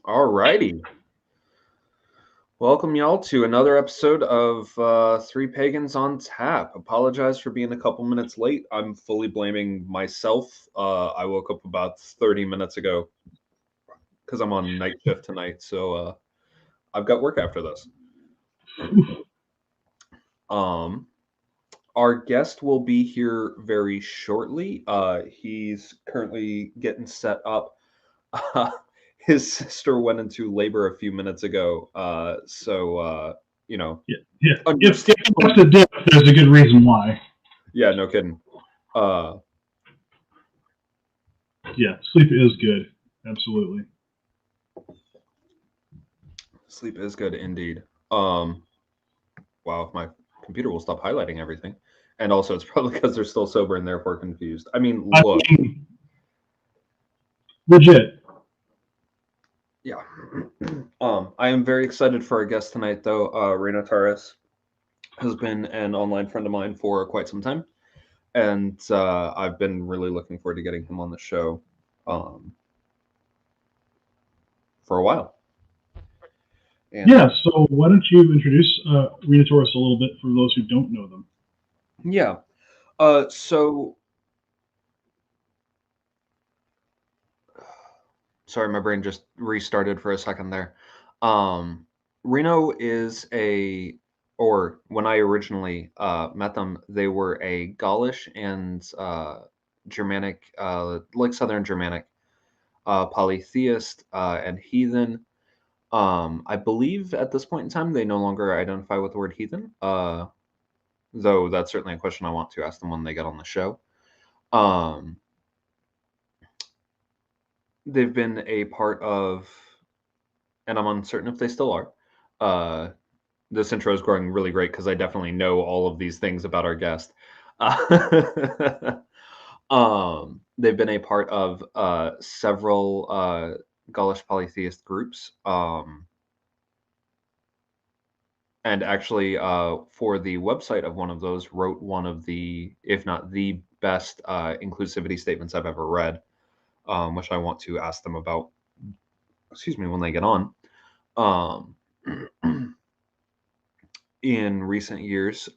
Alrighty. Welcome, y'all, to another episode of Three Pagans on Tap. Apologize for being a couple minutes late. I'm fully blaming myself. I woke up about 30 minutes ago because I'm on night shift tonight, so I've got work after this. Our guest will be here very shortly. He's currently getting set up. His sister went into labor a few minutes ago, so you know. Yeah. If you watch the dip, there's a good reason why. Yeah, no kidding. Yeah, sleep is good. Absolutely. Sleep is good indeed. Wow, if my computer will stop highlighting everything. And also, it's probably because they're still sober and therefore confused. I mean, look. Legit. Yeah. I am very excited for our guest tonight, though. Renotaurus has been an online friend of mine for quite some time. And I've been really looking forward to getting him on the show for a while. And yeah, so why don't you introduce Renotaurus a little bit for those who don't know them? Yeah. So... Sorry, my brain just restarted for a second there. Reno is or when I originally met them, they were a Gaulish and Germanic, like Southern Germanic, polytheist and heathen. I believe at this point in time, they no longer identify with the word heathen, though that's certainly a question I want to ask them when they get on the show. They've been a part of, and I'm uncertain if they still are. This intro is growing really great because I definitely know all of these things about our guest. They've been a part of several Gaulish polytheist groups. And actually, for the website of one of those, wrote one of the, if not the best inclusivity statements I've ever read. Which I want to ask them about, when they get on. In recent years,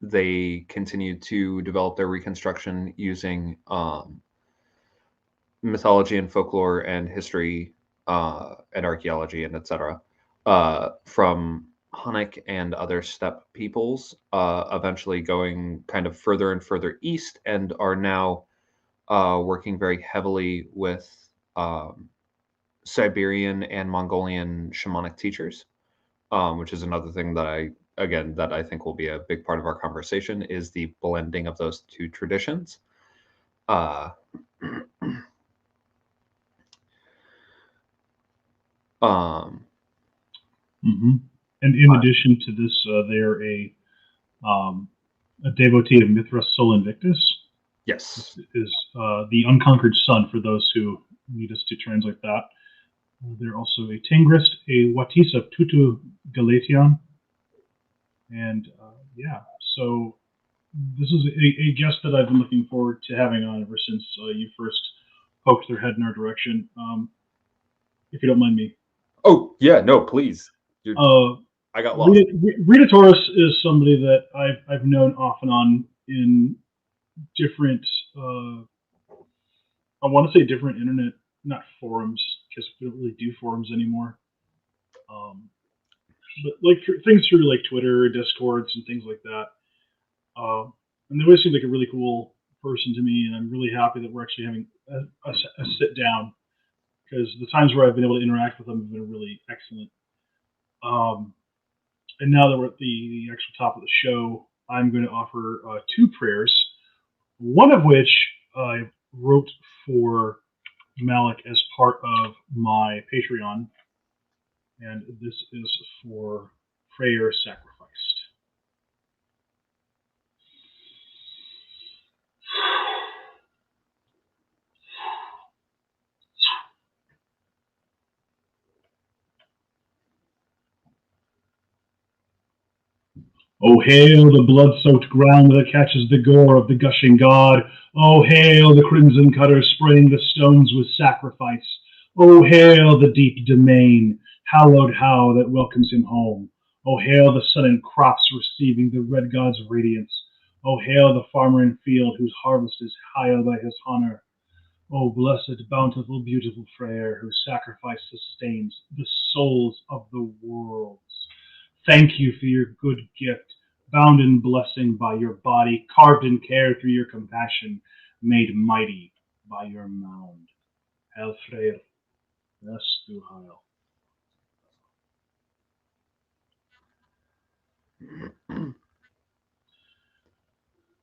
they continued to develop their reconstruction using mythology and folklore and history and archaeology and etc. From Hunnic and other steppe peoples, eventually going kind of further and further east, and are now working very heavily with Siberian and Mongolian shamanic teachers, which is another thing that I think will be a big part of our conversation, is the blending of those two traditions. And in addition to this, they're a devotee of Mithras Sol Invictus. Yes. This is the unconquered sun, for those who need us to translate that. They're also a Tingrist, a Watis of Tutu Galatian. And so this is a guest that I've been looking forward to having on ever since you first poked their head in our direction. If you don't mind me. Oh, yeah, no, please. I got lost. Renotaurus is somebody that I've known off and on in different, I want to say different internet, not forums, because we don't really do forums anymore. But like things through like Twitter, Discords, and things like that. And they always seem like a really cool person to me, and I'm really happy that we're actually having a sit down, because the times where I've been able to interact with them have been really excellent. And now that we're at the actual top of the show, I'm going to offer two prayers, one of which I wrote for Maleck as part of my Patreon, and this is for Prayer Sacrificed. Oh, hail the blood-soaked ground that catches the gore of the gushing god. Oh, hail the crimson cutter spraying the stones with sacrifice. Oh, hail the deep domain, hallowed how that welcomes him home. Oh, hail the sun and crops receiving the red god's radiance. Oh, hail the farmer in field whose harvest is higher by his honor. Oh, blessed, bountiful, beautiful Freyr, whose sacrifice sustains the souls of the worlds. Thank you for your good gift, bound in blessing by your body, carved in care through your compassion, made mighty by your mound. Hail Freyr, Estu Heil.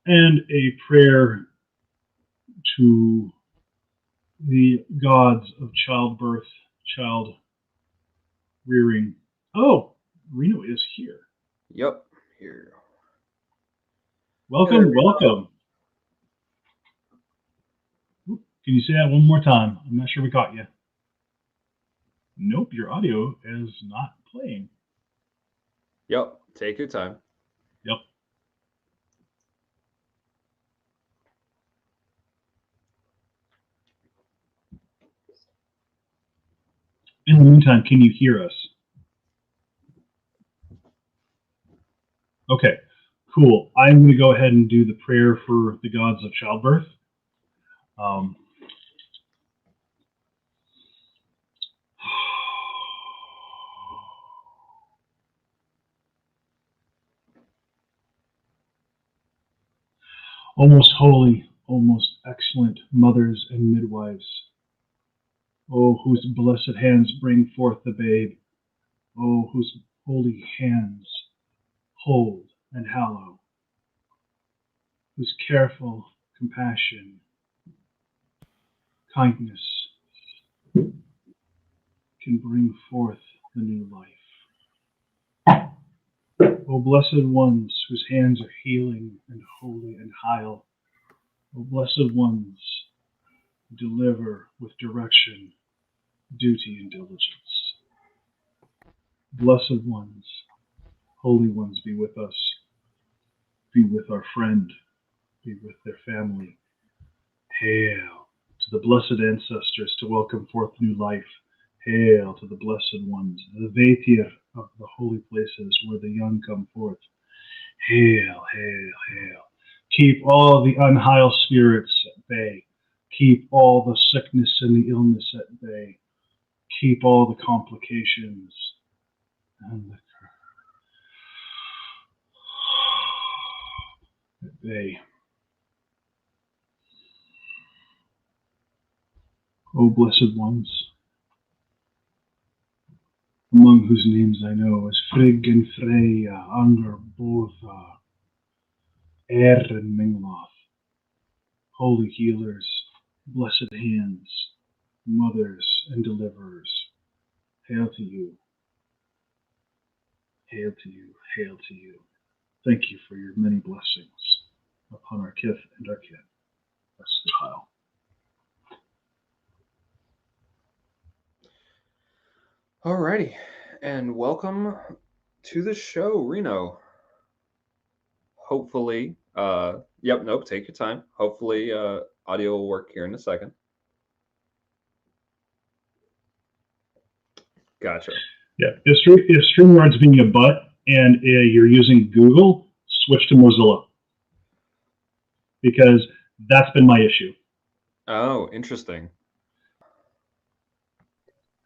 And a prayer to the gods of childbirth, child rearing. Oh, Reno is here. Yep, here. Welcome, welcome. Can you say that one more time? I'm not sure we caught you. Nope, your audio is not playing. Yep, take your time. Yep. In the meantime, can you hear us? Okay, cool. I'm going to go ahead and do the prayer for the gods of childbirth. O most holy, O most excellent mothers and midwives, O whose blessed hands bring forth the babe, O whose holy hands hold and hallow, whose careful compassion, kindness can bring forth the new life. O blessed ones whose hands are healing and holy and heil, O blessed ones who deliver with direction, duty, and diligence. Blessed ones, holy ones, be with us. Be with our friend. Be with their family. Hail to the blessed ancestors to welcome forth new life. Hail to the blessed ones, the Vatir of the holy places where the young come forth. Hail, hail, hail. Keep all the unheil spirits at bay. Keep all the sickness and the illness at bay. Keep all the complications and the at bay. O blessed ones, among whose names I know as Frigg and Freya, Angur, Botha, Er and Mingloth, holy healers, blessed hands, mothers and deliverers, hail to you, hail to you, hail to you. Thank you for your many blessings upon our kith and our kin. That's the Heil. Alrighty, and welcome to the show, Reno. Hopefully, take your time. Hopefully, audio will work here in a second. Gotcha. Yeah, if StreamYard's being a butt and you're using Google, switch to Mozilla. Because that's been my issue. Oh, interesting.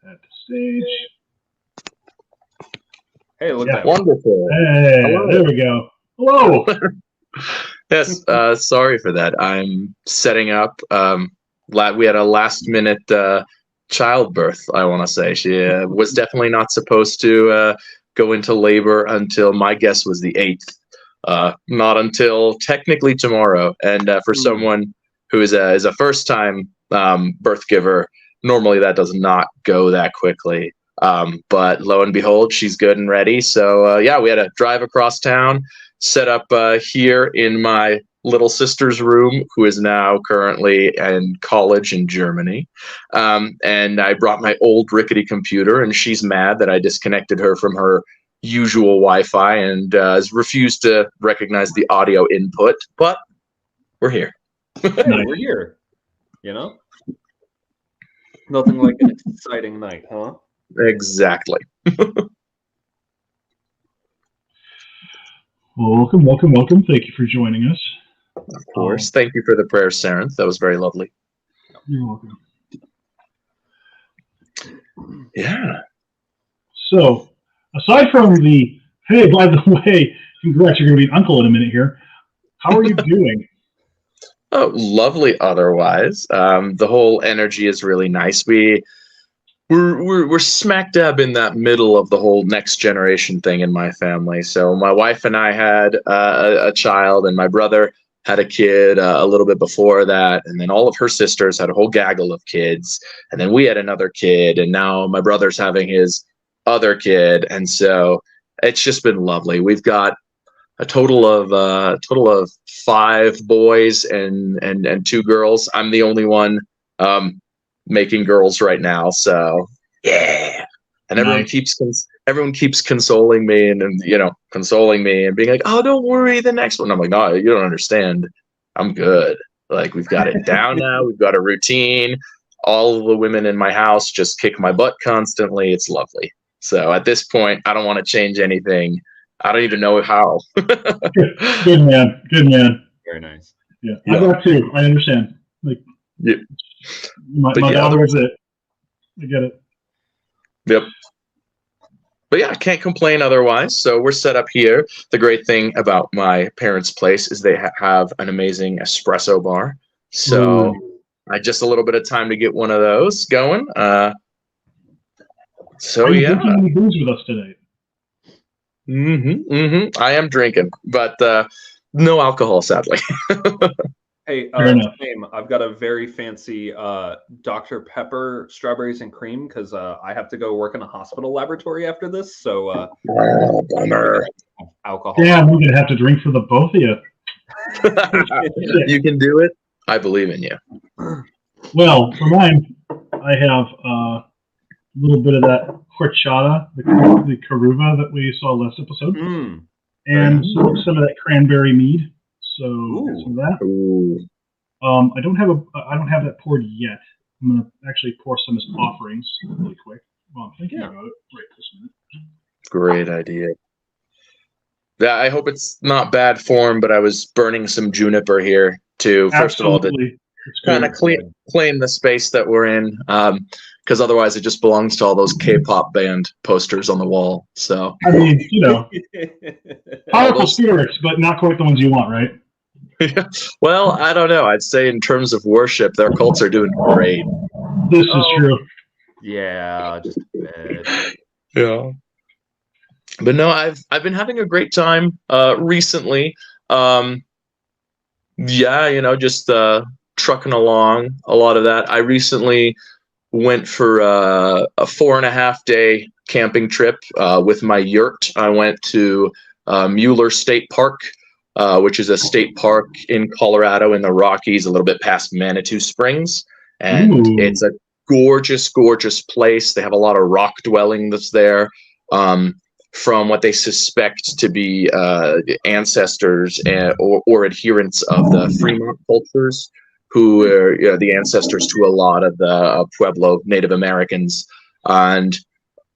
At the stage. Hey, look at that. Wonderful. Hey, there we go. Hello. Yes, sorry for that. I'm setting up. We had a last minute childbirth, I want to say. She was definitely not supposed to go into labor until my guess was the 8th. Not until technically tomorrow. And for someone who is a first time birth giver, normally that does not go that quickly. But lo and behold, she's good and ready. So we had to drive across town, set up here in my little sister's room, who is now currently in college in Germany. And I brought my old rickety computer, and she's mad that I disconnected her from her usual Wi-Fi and has refused to recognize the audio input. But we're here. Hey, we're here. You know? Nothing like an exciting night, huh? Exactly. Well, welcome, welcome, welcome. Thank you for joining us. Of course. Thank you for the prayer, Sarenth. That was very lovely. You're welcome. Yeah. So, aside from the, hey, by the way, congrats, you're going to be an uncle in a minute here. How are you doing? Oh, lovely. Otherwise, the whole energy is really nice. We're smack dab in that middle of the whole next generation thing in my family. So my wife and I had a child, and my brother had a kid a little bit before that, and then all of her sisters had a whole gaggle of kids, and then we had another kid, and now my brother's having his other kid, and so it's just been lovely. We've got a total of 5 boys and 2 girls. I'm the only one making girls right now, so yeah. And Nice. everyone keeps consoling me and consoling me and being like, "Oh, don't worry, the next one." I'm like, "No, you don't understand. I'm good. Like, we've got it down now. We've got a routine. All of the women in my house just kick my butt constantly. It's lovely." So at this point, I don't want to change anything. I don't even know how. Good man. Good man. Very nice. Yeah, Yeah. I got 2. I understand. Like, Yeah. my But yeah, daughter is it. I get it. Yep. But yeah, I can't complain otherwise. So we're set up here. The great thing about my parents' place is they have an amazing espresso bar. So I had just a little bit of time to get one of those going. So Are you yeah. drinking any booze with us today? I am drinking, but no alcohol, sadly. Hey, Fair enough. same. I've got a very fancy Dr. Pepper strawberries and cream because I have to go work in a hospital laboratory after this. So Oh, bummer. alcohol. Damn, we're going to have to drink for the both of you. You can do it. I believe in you. Well, for mine, I have a little bit of that horchata, the caruva that we saw last episode, and some of that cranberry mead. So some of that. Ooh. I don't have that poured yet. I'm gonna actually pour some as offerings really quick. Well, I'm thinking about it right this minute. Great idea. Yeah, I hope it's not bad form, but I was burning some juniper here too. First of all, to kind of claim the space that we're in, because otherwise it just belongs to all those K-pop band posters on the wall. So I mean, powerful spirits, but not quite the ones you want, right? Well, I don't know. I'd say in terms of worship, their cults are doing great. This is true. Yeah, just bad. Yeah. But no, I've been having a great time recently. Just trucking along a lot of that. I recently went for a 4.5-day camping trip with my yurt. I went to Mueller State Park, which is a state park in Colorado in the Rockies, a little bit past Manitou Springs. And it's a gorgeous, gorgeous place. They have a lot of rock dwelling that's there. From what they suspect to be ancestors or adherents of the Fremont cultures, who are the ancestors to a lot of the Pueblo Native Americans. And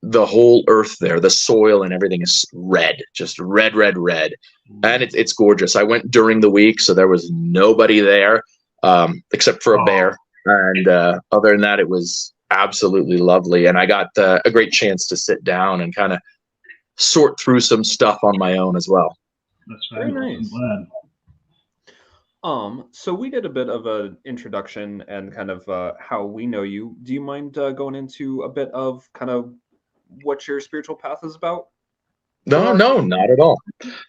the whole earth there, the soil and everything is red, just red, red, red. And it's gorgeous. I went during the week, so there was nobody there except for a bear. And other than that, it was absolutely lovely. And I got a great chance to sit down and kind of sort through some stuff on my own as well. That's very nice. I'm glad. So we did a bit of an introduction and kind of how we know you. Do you mind going into a bit of kind of what your spiritual path is about? No, not at all.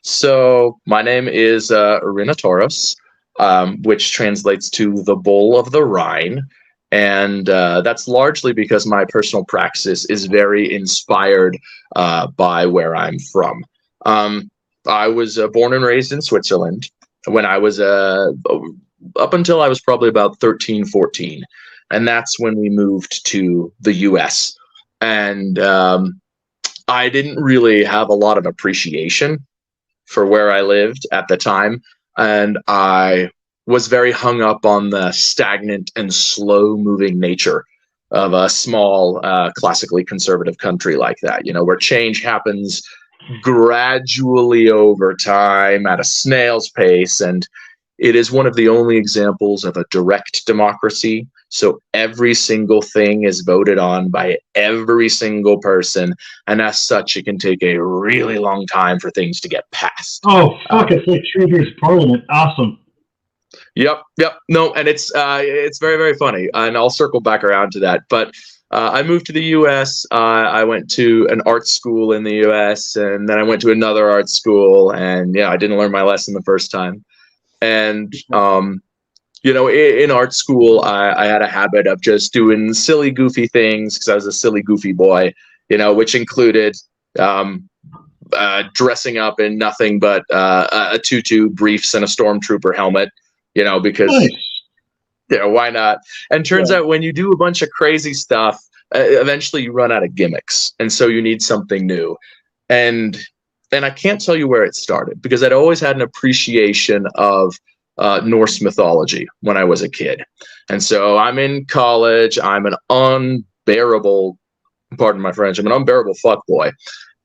So my name is Renotaurus, which translates to the Bull of the Rhine. And that's largely because my personal praxis is very inspired by where I'm from. I was born and raised in Switzerland when I was up until I was probably about 13, 14. And that's when we moved to the US. And I didn't really have a lot of appreciation for where I lived at the time. And I was very hung up on the stagnant and slow moving nature a small, classically conservative country like that, where change happens gradually over time at a snail's pace. And it is one of the only examples of a direct democracy. So every single thing is voted on by every single person. And as such, it can take a really long time for things to get passed. Oh, fuck, it's like Shrevere's Parliament. Awesome. Yep. No, and it's very, very funny. And I'll circle back around to that. But I moved to the U.S. I went to an art school in the U.S. and then I went to another art school. And I didn't learn my lesson the first time. And in art school, I had a habit of just doing silly, goofy things because I was a silly, goofy boy. Which included dressing up in nothing but a tutu, briefs, and a stormtrooper helmet. Because Nice. Why not? And turns out when you do a bunch of crazy stuff, eventually you run out of gimmicks, and so you need something new. And I can't tell you where it started because I'd always had an appreciation of Norse mythology when I was a kid. And so I'm in college. I'm an unbearable, pardon my French, I'm an unbearable fuckboy,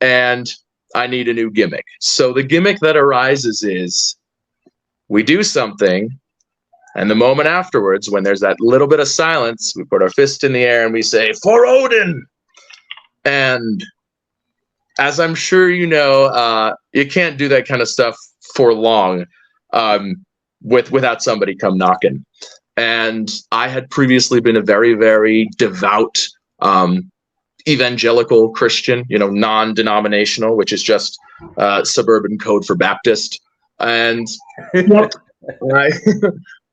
and I need a new gimmick. So the gimmick that arises is we do something. And the moment afterwards, when there's that little bit of silence, we put our fist in the air and we say, "For Odin!" And as I'm sure you know, you can't do that kind of stuff for long without somebody come knocking. And I had previously been a very, very devout evangelical Christian, non-denominational, which is just suburban code for Baptist. And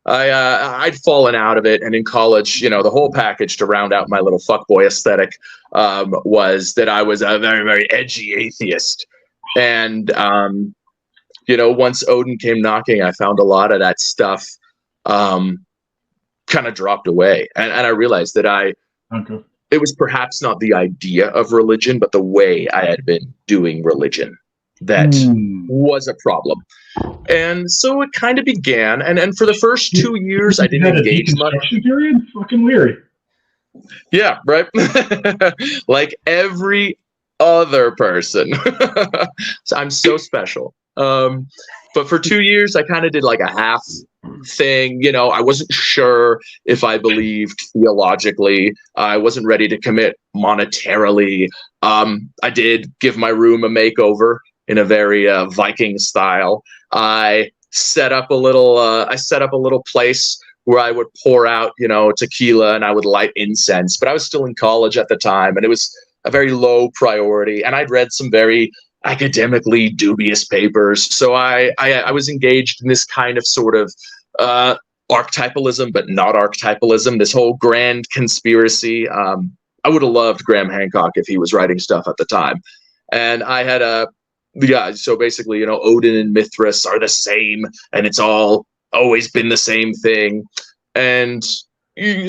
I'd fallen out of it, and in college, the whole package to round out my little fuckboy aesthetic was that I was a very, very edgy atheist. And once Odin came knocking, I found a lot of that stuff kind of dropped away, and I realized that it was perhaps not the idea of religion, but the way I had been doing religion that was a problem. And so it kind of began, and for the first 2 years, I didn't engage much. Period? Fucking weird. Yeah, right? Like every other person. So I'm so special. But for 2 years, I kind of did like a half thing. I wasn't sure if I believed theologically. I wasn't ready to commit monetarily. I did give my room a makeover in a very Viking style. I set up a little place where I would pour out, tequila, and I would light incense. But I was still in college at the time, and it was a very low priority. And I'd read some very academically dubious papers. So I was engaged in this kind of sort of archetypalism, but not archetypalism, this whole grand conspiracy. I would have loved Graham Hancock if he was writing stuff at the time. And I had so basically, Odin and Mithras are the same, and it's always been the same thing. And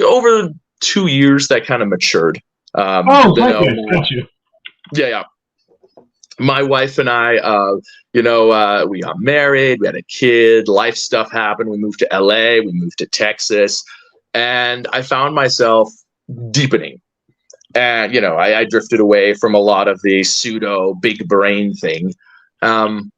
over 2 years, that kind of matured. Got you. Yeah. My wife and I, we got married, we had a kid, life stuff happened. We moved to LA, we moved to Texas, and I found myself deepening. And, I drifted away from a lot of the pseudo big brain thing. And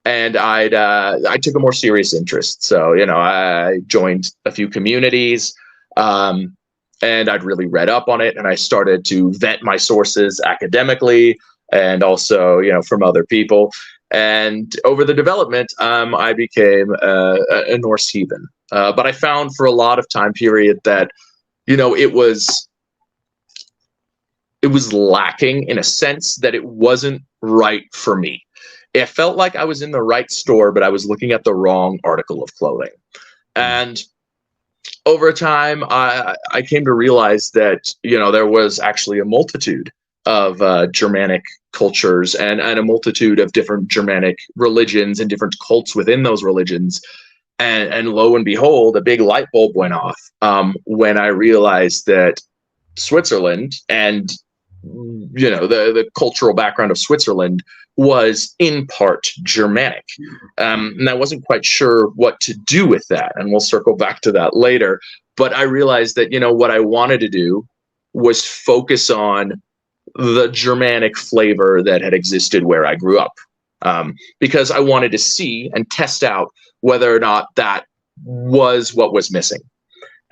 I took a more serious interest. So, I joined a few communities, and I'd really read up on it, and I started to vet my sources academically and also, from other people. And over the development, I became a Norse heathen. But I found for a lot of time period that, it was lacking in a sense that it wasn't right for me. It felt like I was in the right store, but I was looking at the wrong article of clothing. And over time, I came to realize that, there was actually a multitude of Germanic cultures and a multitude of different Germanic religions and different cults within those religions. And lo and behold, a big light bulb went off when I realized that Switzerland and the cultural background of Switzerland was in part Germanic. And I wasn't quite sure what to do with that. And we'll circle back to that later. But I realized that, what I wanted to do was focus on the Germanic flavor that had existed where I grew up, because I wanted to see and test out whether or not that was what was missing.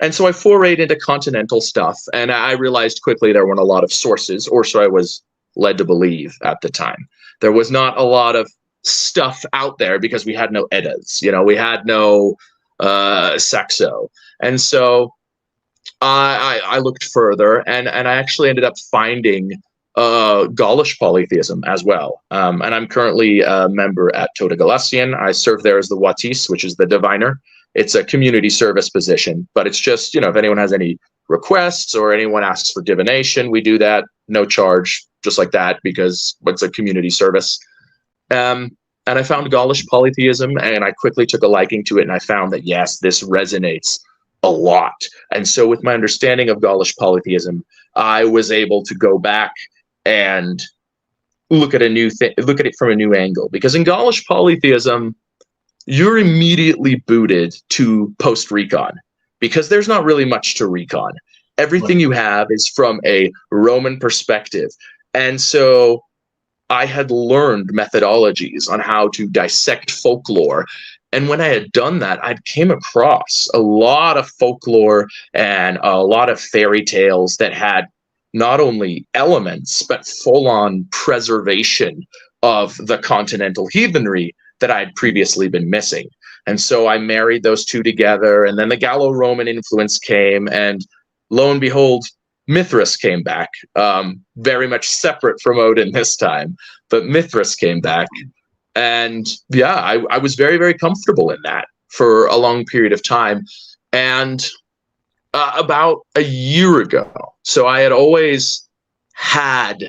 And so I forayed into continental stuff, and I realized quickly there weren't a lot of sources, or so I was led to believe at the time. There was not a lot of stuff out there because we had no Eddas, we had no Saxo. And so I looked further, and I actually ended up finding Gaulish polytheism as well. And I'm currently a member at Tota Galician. I serve there as the Watis, which is the diviner. It's a community service position, but it's just, if anyone has any requests or anyone asks for divination, we do that, no charge, just like that, because it's a community service. And I found Gaulish polytheism, and I quickly took a liking to it, and I found that, yes, this resonates a lot. And so with my understanding of Gaulish polytheism, I was able to go back and look at it from a new angle, because in Gaulish polytheism, you're immediately booted to post-recon, because there's not really much to recon. Everything you have is from a Roman perspective. And so I had learned methodologies on how to dissect folklore. And when I had done that, I came across a lot of folklore and a lot of fairy tales that had not only elements, but full-on preservation of the continental heathenry that I had previously been missing. And so I married those two together, and then the Gallo-Roman influence came, and lo and behold, Mithras came back, very much separate from Odin this time, but Mithras came back. And yeah, I was very, very comfortable in that for a long period of time. And about a year ago, so I had always had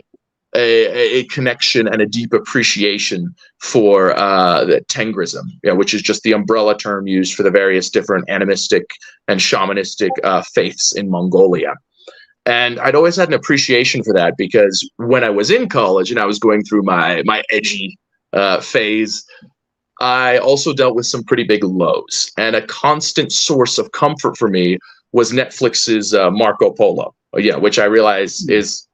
a connection and a deep appreciation for the Tengrism, which is just the umbrella term used for the various different animistic and shamanistic faiths in Mongolia. And I'd always had an appreciation for that, because when I was in college and I was going through my edgy phase, I also dealt with some pretty big lows. And a constant source of comfort for me was Netflix's Marco Polo, which I realize is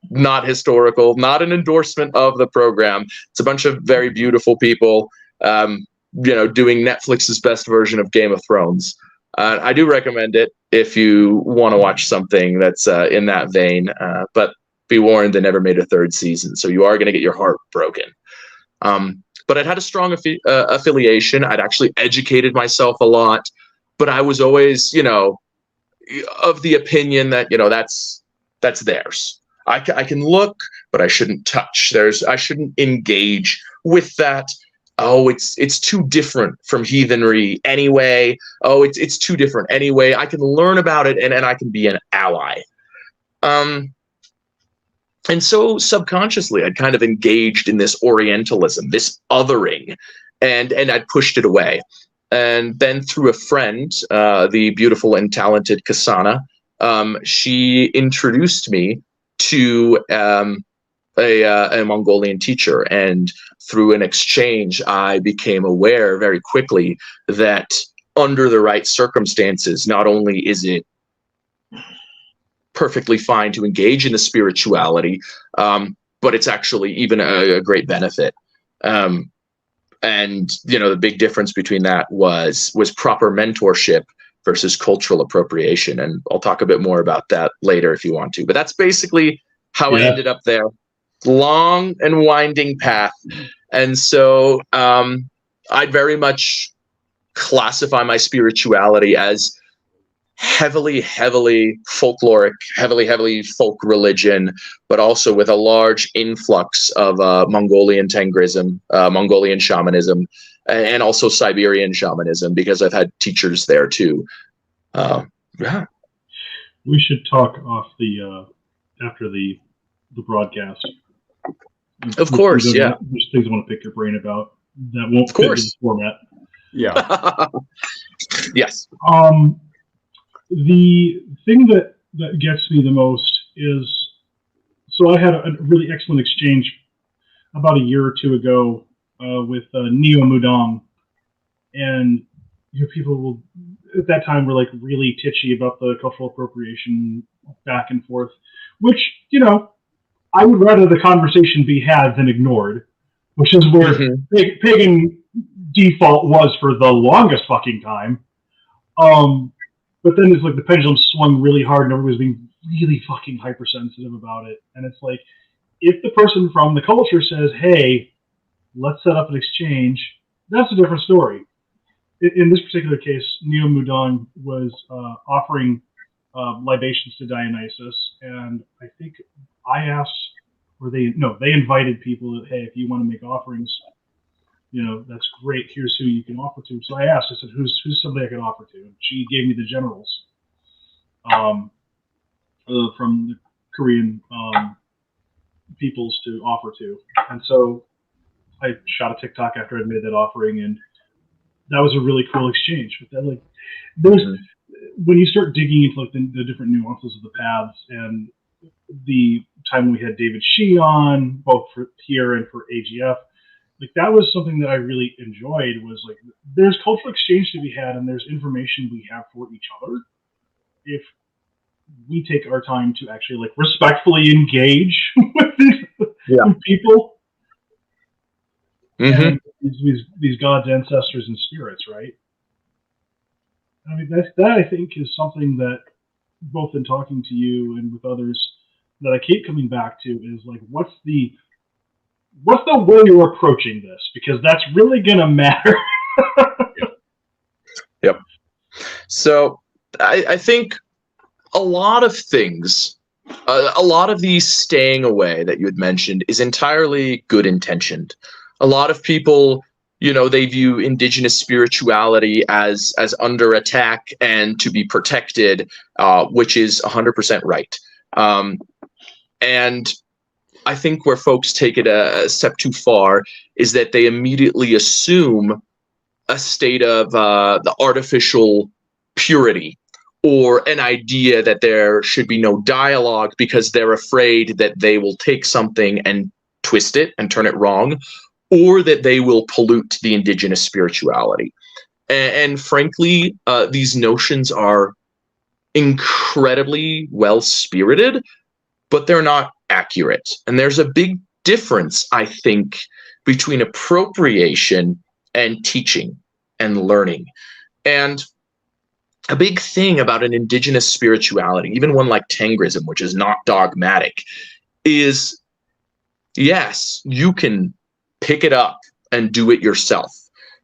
not historical, not an endorsement of the program. It's a bunch of very beautiful people, doing Netflix's best version of Game of Thrones. I do recommend it if you want to watch something that's in that vein, but be warned, they never made a third season, so you are going to get your heart broken. But I'd had a strong affiliation. I'd actually educated myself a lot, but I was always, of the opinion that, that's theirs. I can look, but I shouldn't touch. I shouldn't engage with that. Oh, it's too different from heathenry anyway. Oh, it's too different anyway. I can learn about it, and I can be an ally. And so subconsciously, I'd kind of engaged in this Orientalism, this othering, and I'd pushed it away. And then through a friend, the beautiful and talented Kasana, she introduced me to a Mongolian teacher, and through an exchange, I became aware very quickly that under the right circumstances, not only is it perfectly fine to engage in the spirituality, but it's actually even a great benefit. And the big difference between that was proper mentorship versus cultural appropriation. And I'll talk a bit more about that later if you want to. But that's basically how I ended up there. Long and winding path. And so I'd very much classify my spirituality as heavily folkloric, heavily folk religion, but also with a large influx of Mongolian Tengrism, Mongolian shamanism, and also Siberian shamanism, because I've had teachers there too. Yeah. We should talk off the after the broadcast. Of course, yeah. There's things I want to pick your brain about that won't fit in the format. Yeah. Yes. The thing that gets me the most is, so I had a really excellent exchange about a year or two ago with Neo Mudong, and people at that time were like really titchy about the cultural appropriation back and forth. which, you know, I would rather the conversation be had than ignored, which is where pagan default was for the longest fucking time. But then it's like the pendulum swung really hard and everybody was being really fucking hypersensitive about it. And it's like, if the person from the culture says, hey, let's set up an exchange, that's a different story. In this particular case, Neo Mudon was offering libations to Dionysus, and I think I asked, or they invited people that, hey, if you want to make offerings, you know, that's great. Here's who you can offer to. So I asked, I said, who's somebody I can offer to? And she gave me the generals from the Korean peoples to offer to. And so I shot a TikTok after I made that offering, and that was a really cool exchange. But then, like, there's when you start digging into like the different nuances of the paths, and the time we had David Shee on, both for here and for AGF, like that was something that I really enjoyed. Was like, there's cultural exchange to be had, and there's information we have for each other if we take our time to actually like respectfully engage with these people. And these gods, ancestors, and spirits, right? I mean, that I think is something that, both in talking to you and with others, that I keep coming back to is like, what's the way you're approaching this? Because that's really gonna matter. Yep. So I think a lot of things, a lot of the staying away that you had mentioned is entirely good intentioned. A lot of people, you know, they view indigenous spirituality as under attack and to be protected, which is 100% right. And I think where folks take it a step too far is that they immediately assume a state of the artificial purity, or an idea that there should be no dialogue because they're afraid that they will take something and twist it and turn it wrong, or that they will pollute the indigenous spirituality. And frankly, these notions are incredibly well-spirited, but they're not accurate. And there's a big difference, I think, between appropriation and teaching and learning. And a big thing about an indigenous spirituality, even one like Tengrism, which is not dogmatic, is, yes, you can pick it up and do it yourself,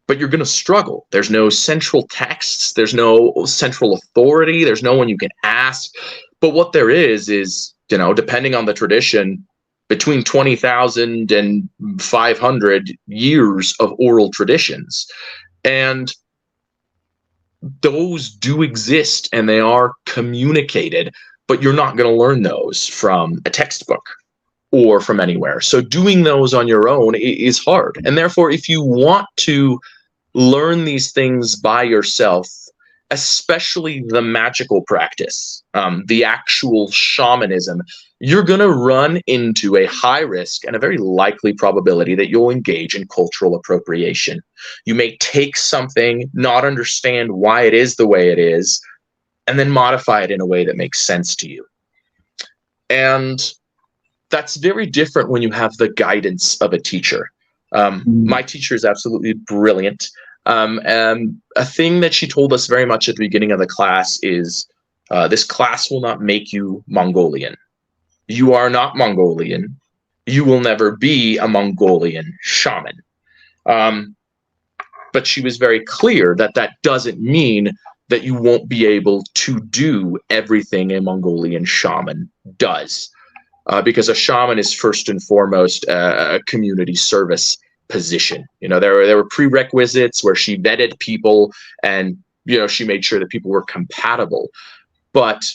but you're going to struggle. There's no central texts. There's no central authority. There's no one you can ask. But what there is, you know, depending on the tradition, between 20,000 and 500 years of oral traditions. And those do exist and they are communicated, but you're not going to learn those from a textbook or from anywhere. So doing those on your own is hard. And therefore, if you want to learn these things by yourself, especially the magical practice, the actual shamanism, you're going to run into a high risk and a very likely probability that you'll engage in cultural appropriation. You may take something, not understand why it is the way it is, and then modify it in a way that makes sense to you. And that's very different when you have the guidance of a teacher. My teacher is absolutely brilliant. And a thing that she told us very much at the beginning of the class is, this class will not make you Mongolian. You are not Mongolian. You will never be a Mongolian shaman. But she was very clear that that doesn't mean that you won't be able to do everything a Mongolian shaman does. Because a shaman is first and foremost a community service position. You know, there were prerequisites where she vetted people, and you know, she made sure that people were compatible. But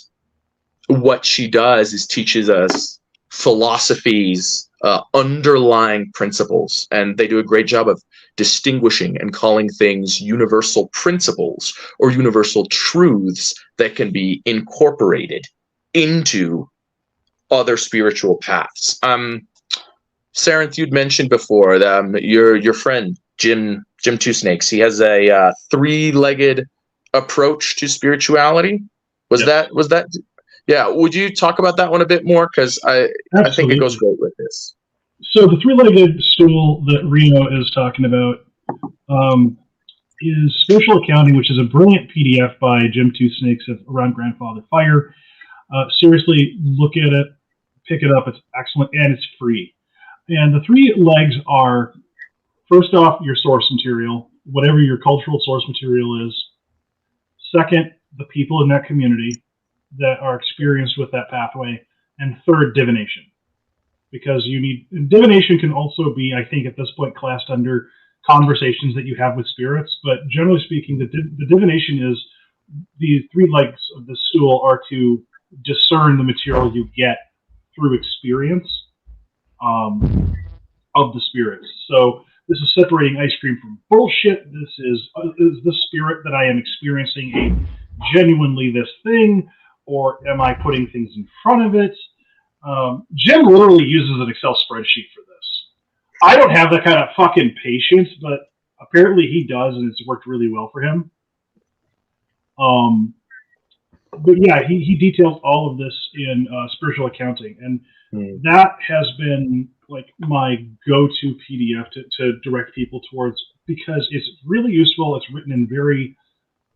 what she does is teaches us philosophies, underlying principles, and they do a great job of distinguishing and calling things universal principles or universal truths that can be incorporated into other spiritual paths. Sarenth, you'd mentioned before that your friend Jim Two Snakes, he has a three-legged approach to spirituality. Was that Yeah, would you talk about that one a bit more? Because I think it goes great with this. So the three-legged stool that Reno is talking about is Spiritual Accounting, which is a brilliant PDF by Jim Two Snakes of Around Grandfather Fire. Seriously, look at it, pick it up. It's excellent, and it's free. And the three legs are, first off, your source material, whatever your cultural source material is. Second, the people in that community that are experienced with that pathway. And third, divination. Because divination can also be, I think, at this point, classed under conversations that you have with spirits. But generally speaking, the divination is the three legs of the stool are to discern the material you get through experience of the spirits. So this is separating ice cream from bullshit. This is the spirit that I am experiencing a genuinely this thing, or am I putting things in front of it? Jim literally uses an Excel spreadsheet for this. I don't have that kind of fucking patience, but apparently he does, and it's worked really well for him. But yeah, he details all of this in Spiritual Accounting, and that has been like my go-to PDF to direct people towards, because it's really useful. It's written in very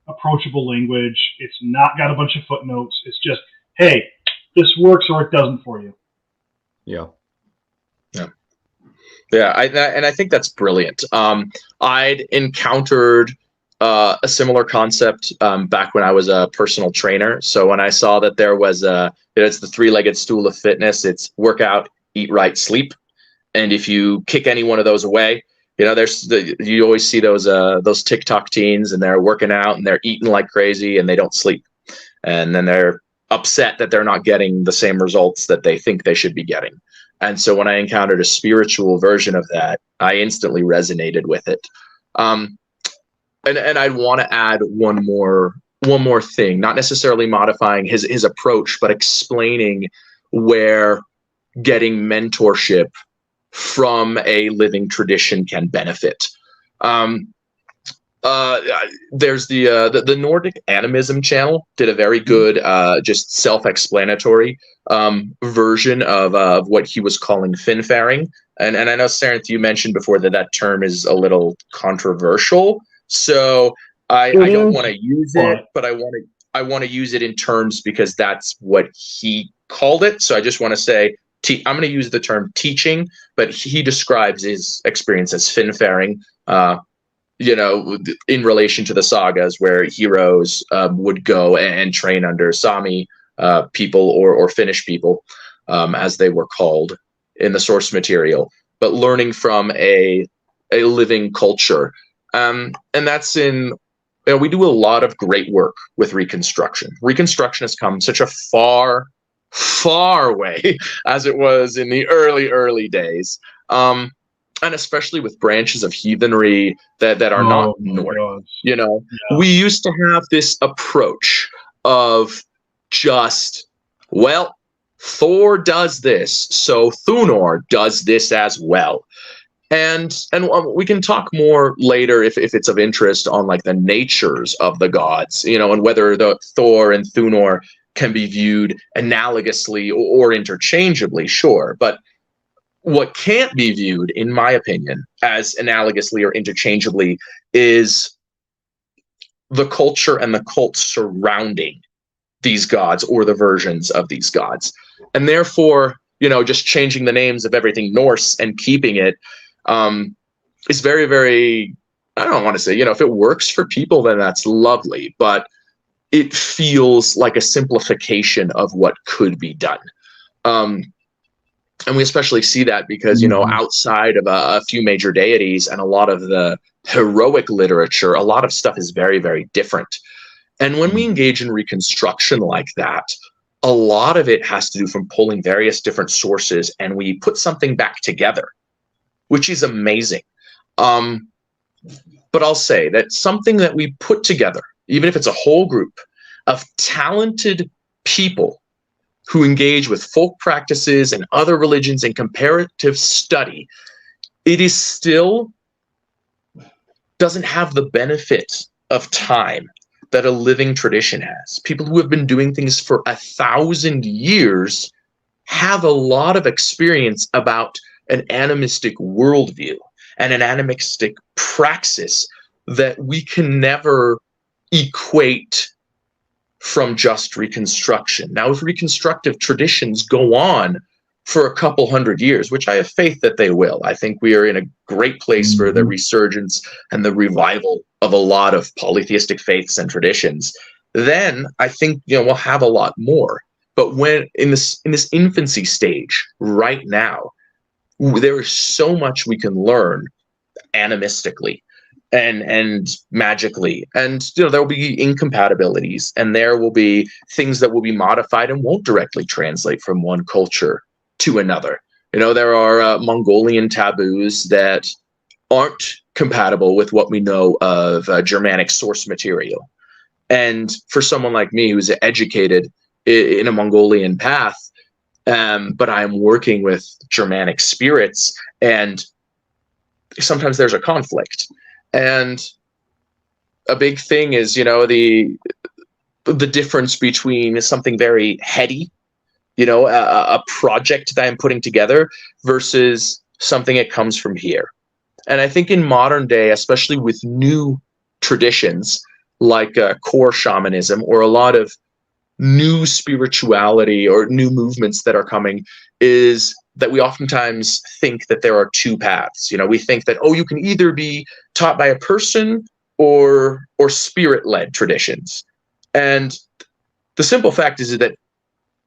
approachable language. It's not got a bunch of footnotes. It's just, hey, this works or it doesn't for you. Yeah. And I think that's brilliant. I'd encountered a similar concept back when I was a personal trainer. So when I saw that there was it's the three-legged stool of fitness, it's workout, eat right, sleep. And if you kick any one of those away, you always see those TikTok teens, and they're working out and they're eating like crazy and they don't sleep. And then they're upset that they're not getting the same results that they think they should be getting. And so when I encountered a spiritual version of that, I instantly resonated with it. And I'd want to add one more thing, not necessarily modifying his approach, but explaining where getting mentorship from a living tradition can benefit. There's the Nordic Animism channel did a very good, just self-explanatory version of what he was calling finfaring. And I know, Sarenth, you mentioned before that term is a little controversial. So I don't want to use it, but I want to use it in terms because that's what he called it. So I just want to say, I'm going to use the term teaching, but he describes his experience as finfaring, in relation to the sagas where heroes would go and train under Sami people or Finnish people, as they were called in the source material, but learning from a living culture. And that's we do a lot of great work with Reconstruction. Reconstruction has come such a far way as it was in the early days. And especially with branches of heathenry that are not Nordic. We used to have this approach of just, well, Thor does this, so Thunor does this as well. And we can talk more later if it's of interest on like the natures of the gods, and whether the Thor and Thunor can be viewed analogously or interchangeably, sure. But what can't be viewed, in my opinion, as analogously or interchangeably is the culture and the cult surrounding these gods or the versions of these gods. And therefore, just changing the names of everything Norse and keeping it is very, very, I don't want to say, if it works for people, then that's lovely, but it feels like a simplification of what could be done. And we especially see that because, outside of a few major deities and a lot of the heroic literature, a lot of stuff is very, very different. And when we engage in Reconstruction like that, a lot of it has to do from pulling various different sources, and we put something back together, which is amazing. But I'll say that something that we put together, even if it's a whole group of talented people who engage with folk practices and other religions in comparative study, it is still doesn't have the benefit of time that a living tradition has. People who have been doing things for 1,000 years have a lot of experience about an animistic worldview and an animistic praxis that we can never equate from just reconstruction. Now, if reconstructive traditions go on for a couple hundred years, which I have faith that they will, I think we are in a great place for the resurgence and the revival of a lot of polytheistic faiths and traditions, then I think we'll have a lot more. But when in this infancy stage right now, there is so much we can learn animistically and magically, and there will be incompatibilities, and there will be things that will be modified and won't directly translate from one culture to another. There are Mongolian taboos that aren't compatible with what we know of Germanic source material, and for someone like me who's educated in a Mongolian path, but I'm working with Germanic spirits, and sometimes there's a conflict. And a big thing is, the difference between something very heady, a project that I'm putting together versus something that comes from here. And I think in modern day, especially with new traditions like core shamanism or a lot of new spirituality or new movements that are coming, is that we oftentimes think that there are two paths. We think that, you can either be taught by a person or spirit-led traditions. And the simple fact is that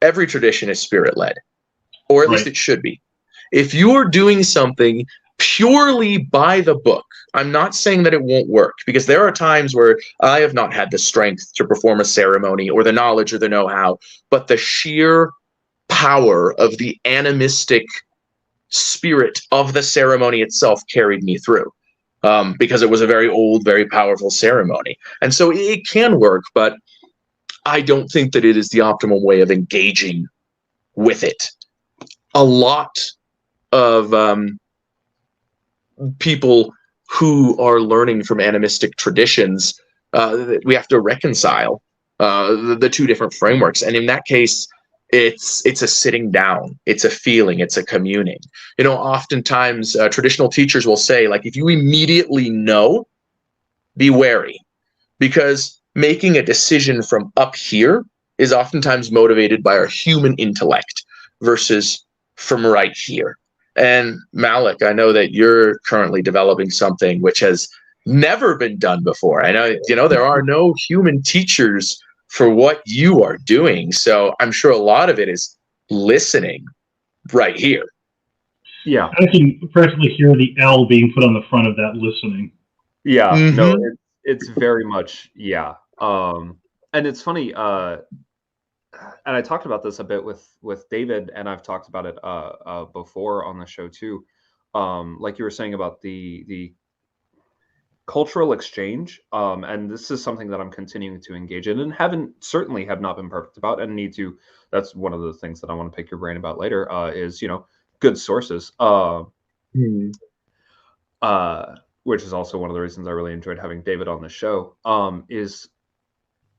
every tradition is spirit-led, or at least it should be. If you're doing something purely by the book, I'm not saying that it won't work, because there are times where I have not had the strength to perform a ceremony or the knowledge or the know-how, but the sheer power of the animistic spirit of the ceremony itself carried me through, because it was a very old, very powerful ceremony. And so it can work, but I don't think that it is the optimal way of engaging with it. A lot of people who are learning from animistic traditions, we have to reconcile the two different frameworks. And in that case, it's a sitting down, it's a feeling, it's a communing. Oftentimes traditional teachers will say, like, if you immediately know, be wary, because making a decision from up here is oftentimes motivated by our human intellect versus from right here. And Maleck, I know that you're currently developing something which has never been done before. I know, there are no human teachers for what you are doing. So I'm sure a lot of it is listening right here. Yeah. I can practically hear the L being put on the front of that listening. Yeah. No, it's very much, yeah. And it's funny, and I talked about this a bit with David, and I've talked about it before on the show too. Like you were saying about the cultural exchange, and this is something that I'm continuing to engage in, and certainly have not been perfect about, and need to. That's one of the things that I want to pick your brain about later. Is good sources. Which is also one of the reasons I really enjoyed having David on the show. Is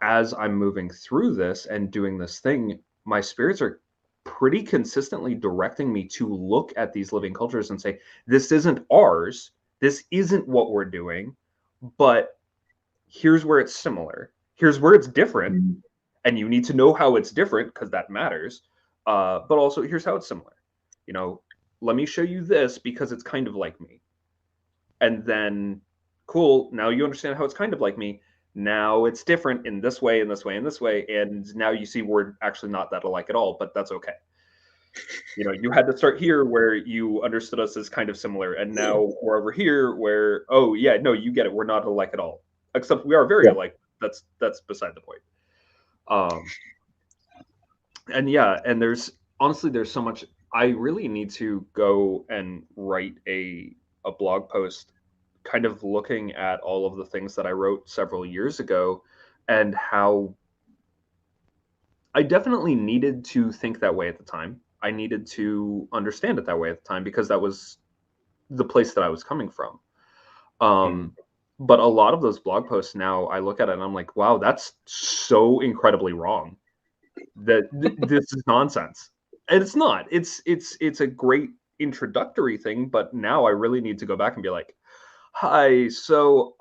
as I'm moving through this and doing this thing, my spirits are pretty consistently directing me to look at these living cultures and say, this isn't ours. This isn't what we're doing, but here's where it's similar. Here's where it's different. And you need to know how it's different, because that matters. But also, here's how it's similar. Let me show you this because it's kind of like me. And then, cool, now you understand how it's kind of like me. Now it's different in this way, in this way, in this way. And now you see we're actually not that alike at all, but that's okay. You had to start here where you understood us as kind of similar. And now we're over here where, oh, yeah, no, you get it. We're not alike at all. Except we are very alike. That's beside the point. And yeah, and there's so much. I really need to go and write a blog post kind of looking at all of the things that I wrote several years ago, and how I definitely needed to think that way at the time. I needed to understand it that way at the time, because that was the place that I was coming from. But a lot of those blog posts now, I look at it and I'm like, wow, that's so incredibly wrong. That this is nonsense. And it's not. It's a great introductory thing, but now I really need to go back and be like, hi, so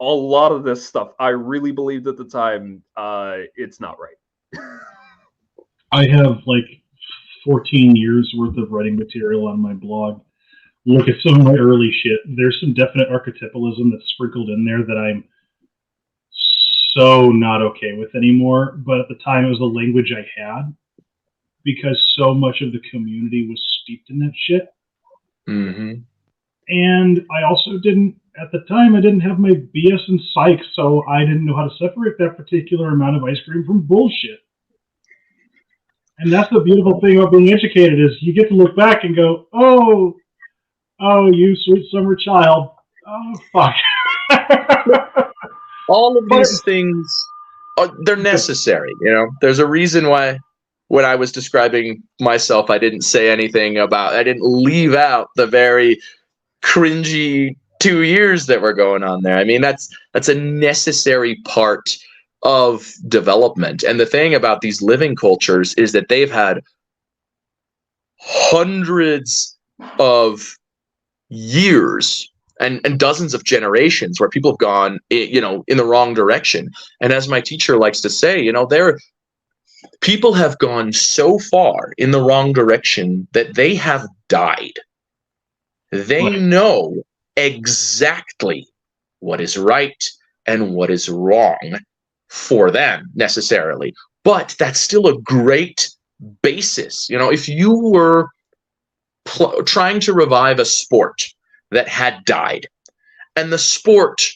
a lot of this stuff I really believed at the time, it's not right. I have like 14 years worth of writing material on my blog. Look at some of my early shit. There's some definite archetypalism that's sprinkled in there that I'm so not okay with anymore. But at the time, it was the language I had because so much of the community was steeped in that shit. Mm-hmm. And I also didn't, at the time, I didn't have my BS in psych, so I didn't know how to separate that particular amount of ice cream from bullshit. And that's the beautiful thing about being educated is you get to look back and go, oh, you sweet summer child. Oh, fuck. All of these things, they're necessary. You know, there's a reason why when I was describing myself, I didn't say anything about, I didn't leave out the very cringy 2 years that were going on there. I mean, that's a necessary part of development. And the thing about these living cultures is that they've had hundreds of years and dozens of generations where people have gone, you know, in the wrong direction. And as my teacher likes to say, you know, people have gone so far in the wrong direction that they have died. They know exactly what is right and what is wrong for them necessarily. But that's still a great basis. You know, if you were trying to revive a sport that had died and the sport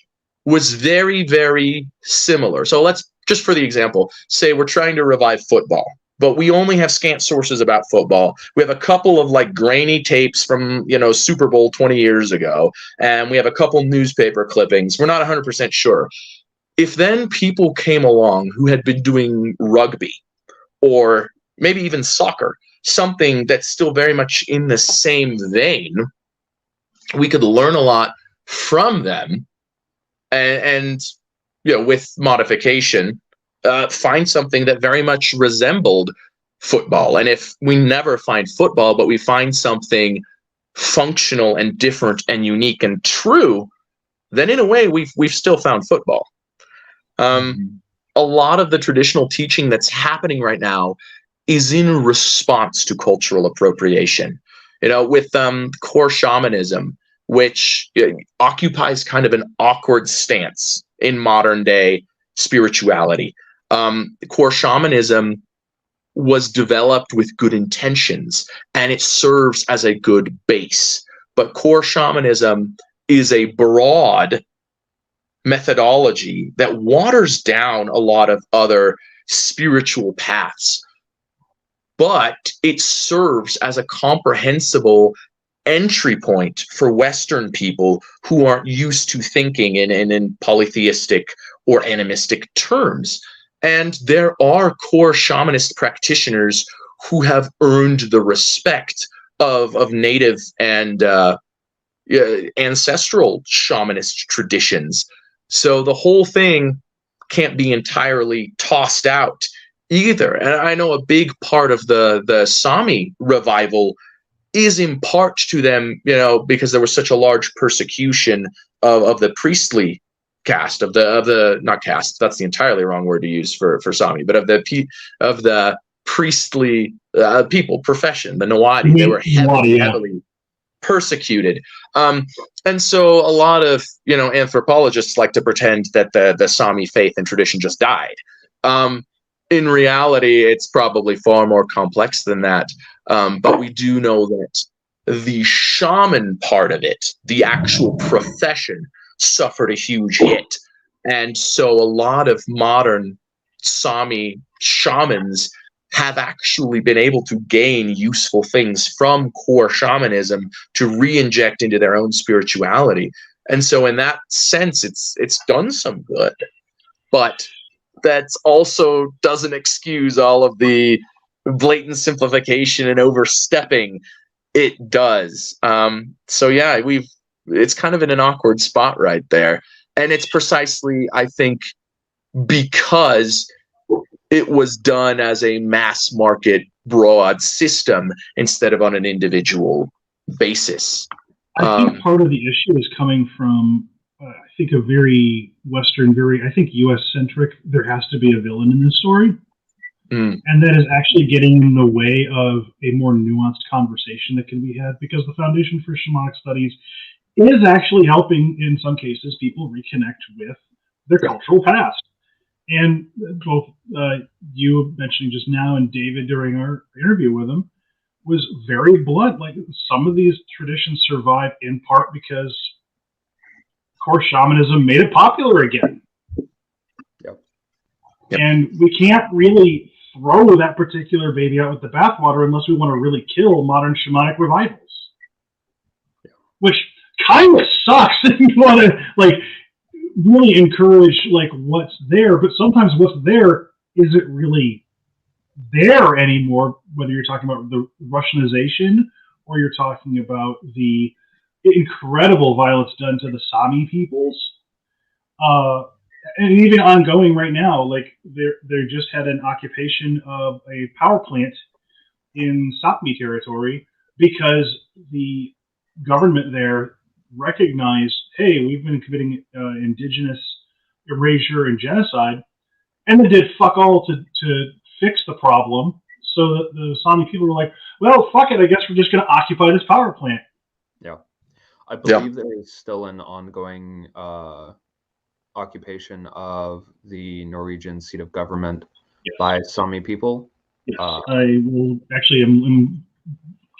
was very, very similar. So let's just for the example, say we're trying to revive football, but we only have scant sources about football. We have a couple of like grainy tapes from, you know, Super Bowl 20 years ago, and we have a couple newspaper clippings. We're not 100% sure. If then people came along who had been doing rugby or maybe even soccer, something that's still very much in the same vein, we could learn a lot from them and you know, with modification, find something that very much resembled football. And if we never find football, but we find something functional and different and unique and true, then in a way we've still found football. A lot of the traditional teaching that's happening right now is in response to cultural appropriation. You know, with core shamanism, which occupies kind of an awkward stance in modern day spirituality. Core shamanism was developed with good intentions and it serves as a good base. But core shamanism is a broad methodology that waters down a lot of other spiritual paths, but it serves as a comprehensible entry point for Western people who aren't used to thinking in polytheistic or animistic terms. And there are core shamanist practitioners who have earned the respect of native and ancestral shamanist traditions. So the whole thing can't be entirely tossed out either. And I know a big part of the Sami revival is in part to them, you know, because there was such a large persecution of the priestly caste, of the not caste, that's the entirely wrong word to use for Sami, but of the priestly people, profession, the Nawadi. They were heavily persecuted. And so a lot of, you know, anthropologists like to pretend that the Sami faith and tradition just died. In reality, it's probably far more complex than that. But we do know that the shaman part of it, the actual profession, suffered a huge hit. And so a lot of modern Sami shamans have actually been able to gain useful things from core shamanism to re-inject into their own spirituality. And so in that sense, it's done some good. But that also doesn't excuse all of the blatant simplification and overstepping it does. So yeah, it's kind of in an awkward spot right there. And it's precisely, I think, because it was done as a mass market broad system instead of on an individual basis. I think part of the issue is coming from, I think, a very Western, I think US-centric, there has to be a villain in this story. And that is actually getting in the way of a more nuanced conversation that can be had, because the Foundation for Shamanic Studies is actually helping, in some cases, people reconnect with their cultural past. And both you mentioning just now and David during our interview with him was very blunt. Like, some of these traditions survive in part because core shamanism made it popular again. Yep. And we can't really throw that particular baby out with the bathwater unless we want to really kill modern shamanic revivals. Yep. Which kind of sucks if you want to, like, really encourage, like, what's there, but sometimes what's there isn't really there anymore, whether you're talking about the Russianization or you're talking about the incredible violence done to the Sami peoples, and even ongoing right now. Like, they just had an occupation of a power plant in Sapmi territory because the government there recognized, hey, we've been committing indigenous erasure and genocide, and they did fuck all to fix the problem. So that the Sami people were like, well, fuck it, I guess we're just going to occupy this power plant. Yeah. I believe there is still an ongoing occupation of the Norwegian seat of government by Sami people. Yes. I will actually I'm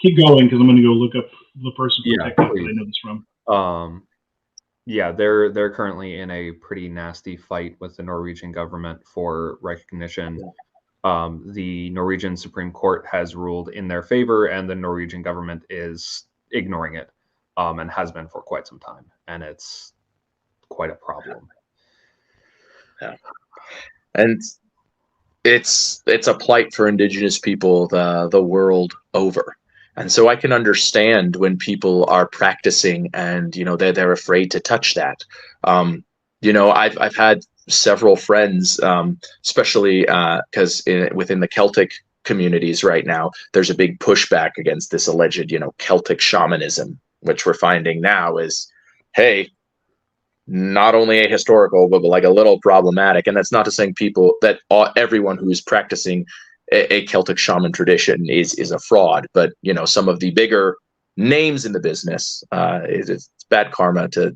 keep going because I'm going to go look up the person from TikTok that I know this from. Yeah, they're currently in a pretty nasty fight with the Norwegian government for recognition. The Norwegian Supreme Court has ruled in their favor, and the Norwegian government is ignoring it, and has been for quite some time, and it's quite a problem. Yeah, and it's a plight for indigenous people the world over. And so I can understand when people are practicing and, you know, they're afraid to touch that. You know, I've had several friends, especially because within the Celtic communities right now, there's a big pushback against this alleged, you know, Celtic shamanism, which we're finding now is, hey, not only ahistorical, but like a little problematic. And that's not to say everyone who is practicing a Celtic shaman tradition is a fraud, but, you know, some of the bigger names in the business, it's bad karma to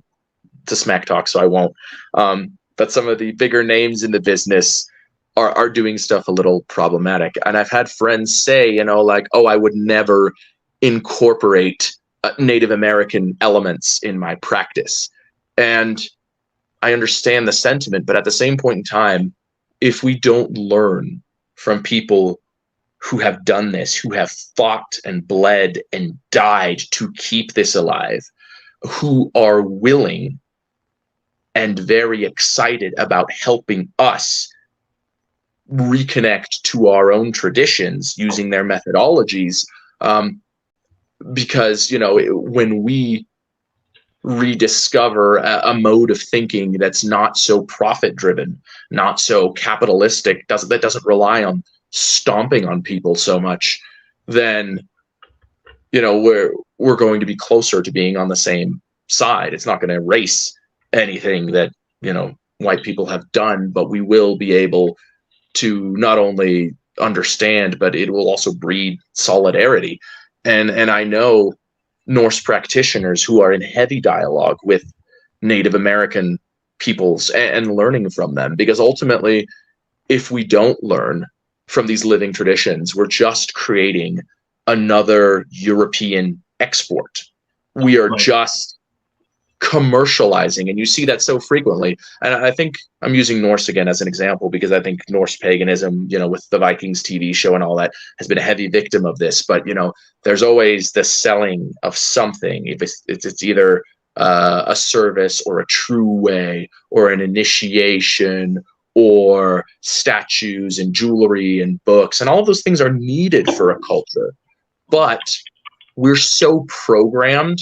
smack talk, so I won't. But some of the bigger names in the business are doing stuff a little problematic. And I've had friends say, you know, like, oh, I would never incorporate Native American elements in my practice. And I understand the sentiment, but at the same point in time, if we don't learn from people who have done this, who have fought and bled and died to keep this alive, who are willing and very excited about helping us reconnect to our own traditions using their methodologies, because, you know, when we rediscover a mode of thinking that's not so profit driven, not so capitalistic, that doesn't rely on stomping on people so much, then, you know, we're going to be closer to being on the same side. It's not going to erase anything that, you know, white people have done, but we will be able to not only understand, but it will also breed solidarity. And I know Norse practitioners who are in heavy dialogue with Native American peoples and learning from them, because ultimately, if we don't learn from these living traditions, we're just creating another European export. We are just commercializing, and you see that so frequently. And I think I'm using Norse again as an example because I think Norse paganism, you know, with the Vikings TV show and all that, has been a heavy victim of this. But, you know, there's always the selling of something. If it's either a service or a true way or an initiation or statues and jewelry and books, and all of those things are needed for a culture. But we're so programmed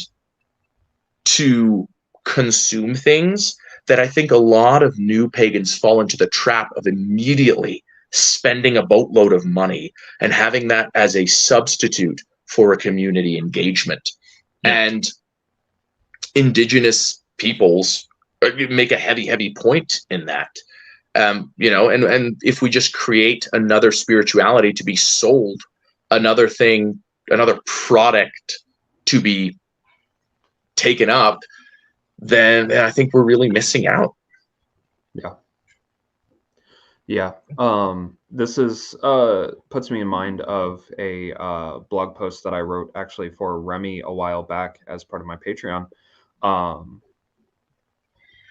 to consume things that I think a lot of new pagans fall into the trap of immediately spending a boatload of money and having that as a substitute for a community engagement. And indigenous peoples make a heavy point in that. You know, and if we just create another spirituality to be sold, another thing, another product to be taken up, then I think we're really missing out. Yeah. This is puts me in mind of a blog post that I wrote actually for Remy a while back as part of my Patreon.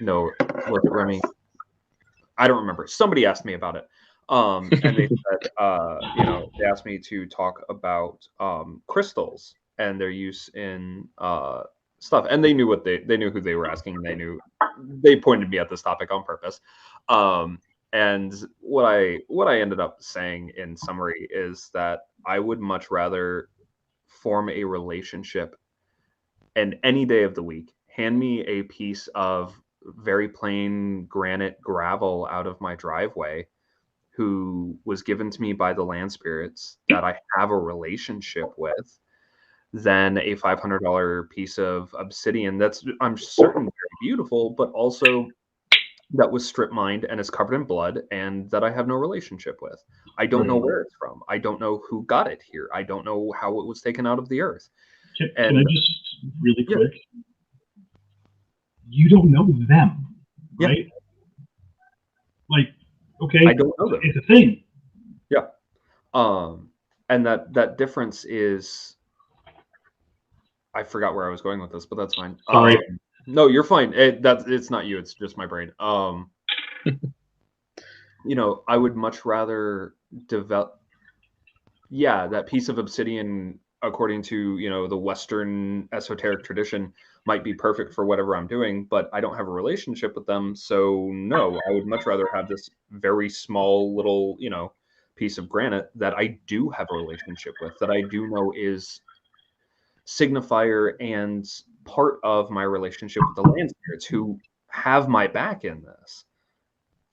No, was it Remy? I don't remember. Somebody asked me about it. And they said, you know, they asked me to talk about crystals and their use in stuff. And they knew what they knew who they were asking. And they pointed me at this topic on purpose. And what I ended up saying in summary is that I would much rather form a relationship, and any day of the week, hand me a piece of very plain granite gravel out of my driveway, who was given to me by the land spirits that I have a relationship with, than a $500 piece of obsidian that's, I'm certain, very beautiful, but also that was strip mined and is covered in blood and that I have no relationship with. I don't know where it's from. I don't know who got it here. I don't know how it was taken out of the earth. Can I just really quick? You don't know them, right? Like, okay, I don't know them. It's a thing. Yeah. And that difference is, I forgot where I was going with this, but that's fine. Sorry. No, you're fine. It's not you. It's just my brain. You know, I would much rather develop. Yeah, that piece of obsidian, according to, you know, the Western esoteric tradition, might be perfect for whatever I'm doing, but I don't have a relationship with them. So no, I would much rather have this very small little, you know, piece of granite that I do have a relationship with, that I do know is signifier and part of my relationship with the land spirits who have my back in this.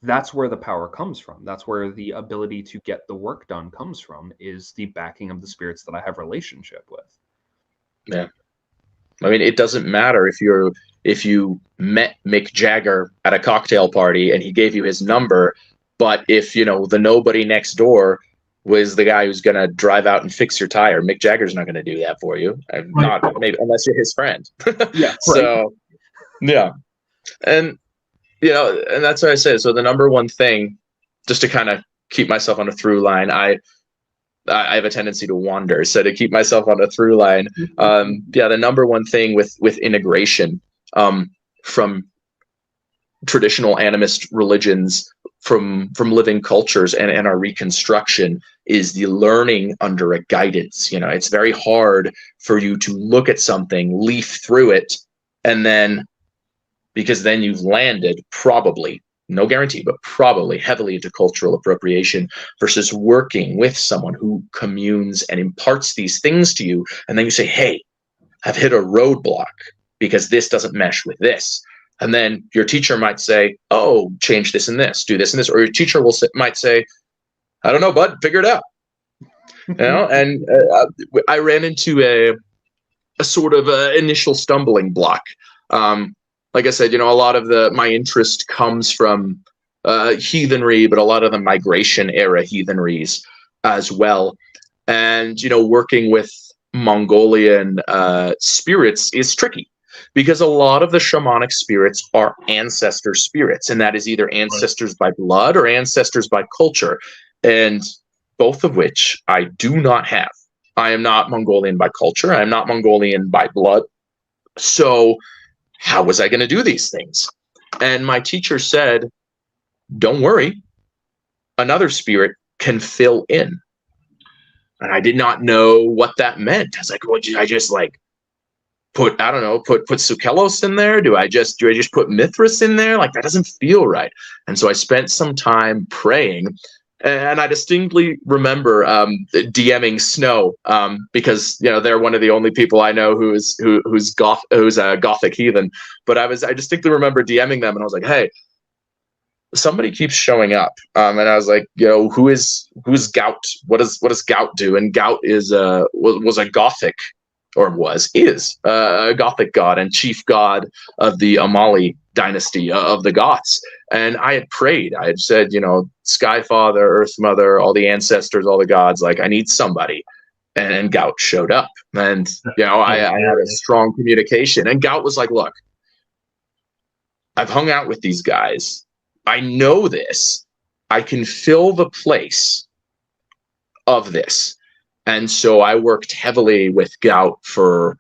That's where the power comes from. That's where the ability to get the work done comes from, is the backing of the spirits that I have relationship with. Yeah. I mean, it doesn't matter if you met Mick Jagger at a cocktail party and he gave you his number, but if, you know, the nobody next door was the guy who's going to drive out and fix your tire, Mick Jagger's not going to do that for you. Not maybe unless you're his friend. Yeah. So, yeah. And, you know, and that's what I say. So the number one thing, just to kind of keep myself on a through line, I have a tendency to wander. So to keep myself on a through line, the number one thing with integration from traditional animist religions, from living cultures and our reconstruction, is the learning under a guidance. You know, it's very hard for you to look at something, leaf through it, and then, because then you've landed, probably, no guarantee, but probably heavily into cultural appropriation, versus working with someone who communes and imparts these things to you. And then you say, hey, I've hit a roadblock because this doesn't mesh with this. And then your teacher might say, oh, change this and this, do this and this. Or your teacher might say, I don't know, bud, figure it out. You know, and I ran into a sort of initial stumbling block. Like I said, you know, a lot of my interest comes from heathenry, but a lot of the migration era heathenries as well. And, you know, working with Mongolian spirits is tricky, because a lot of the shamanic spirits are ancestor spirits, and that is either ancestors by blood or ancestors by culture, and both of which I do not have. I am not Mongolian by culture. I am not Mongolian by blood. So how was I going to do these things? And my teacher said, don't worry, another spirit can fill in. And I did not know what that meant. I was like, well, I just like put Sukelos in there? Do I just put Mithras in there? Like, that doesn't feel right. And so I spent some time praying, And I distinctly remember DMing Snow because they're one of the only people I know who's a Gothic heathen. But I distinctly remember DMing them, and I was like, "Hey, somebody keeps showing up," and I was like, who's Gout? What does Gout do? And Gout was a Gothic, or is a Gothic god and chief god of the Amali dynasty of the Goths. And I had prayed. I had said, Sky Father, Earth Mother, all the ancestors, all the gods, like, I need somebody. And Gout showed up. And, I had a strong communication. And Gout was like, look, I've hung out with these guys. I know this. I can fill the place of this. And so I worked heavily with Gout for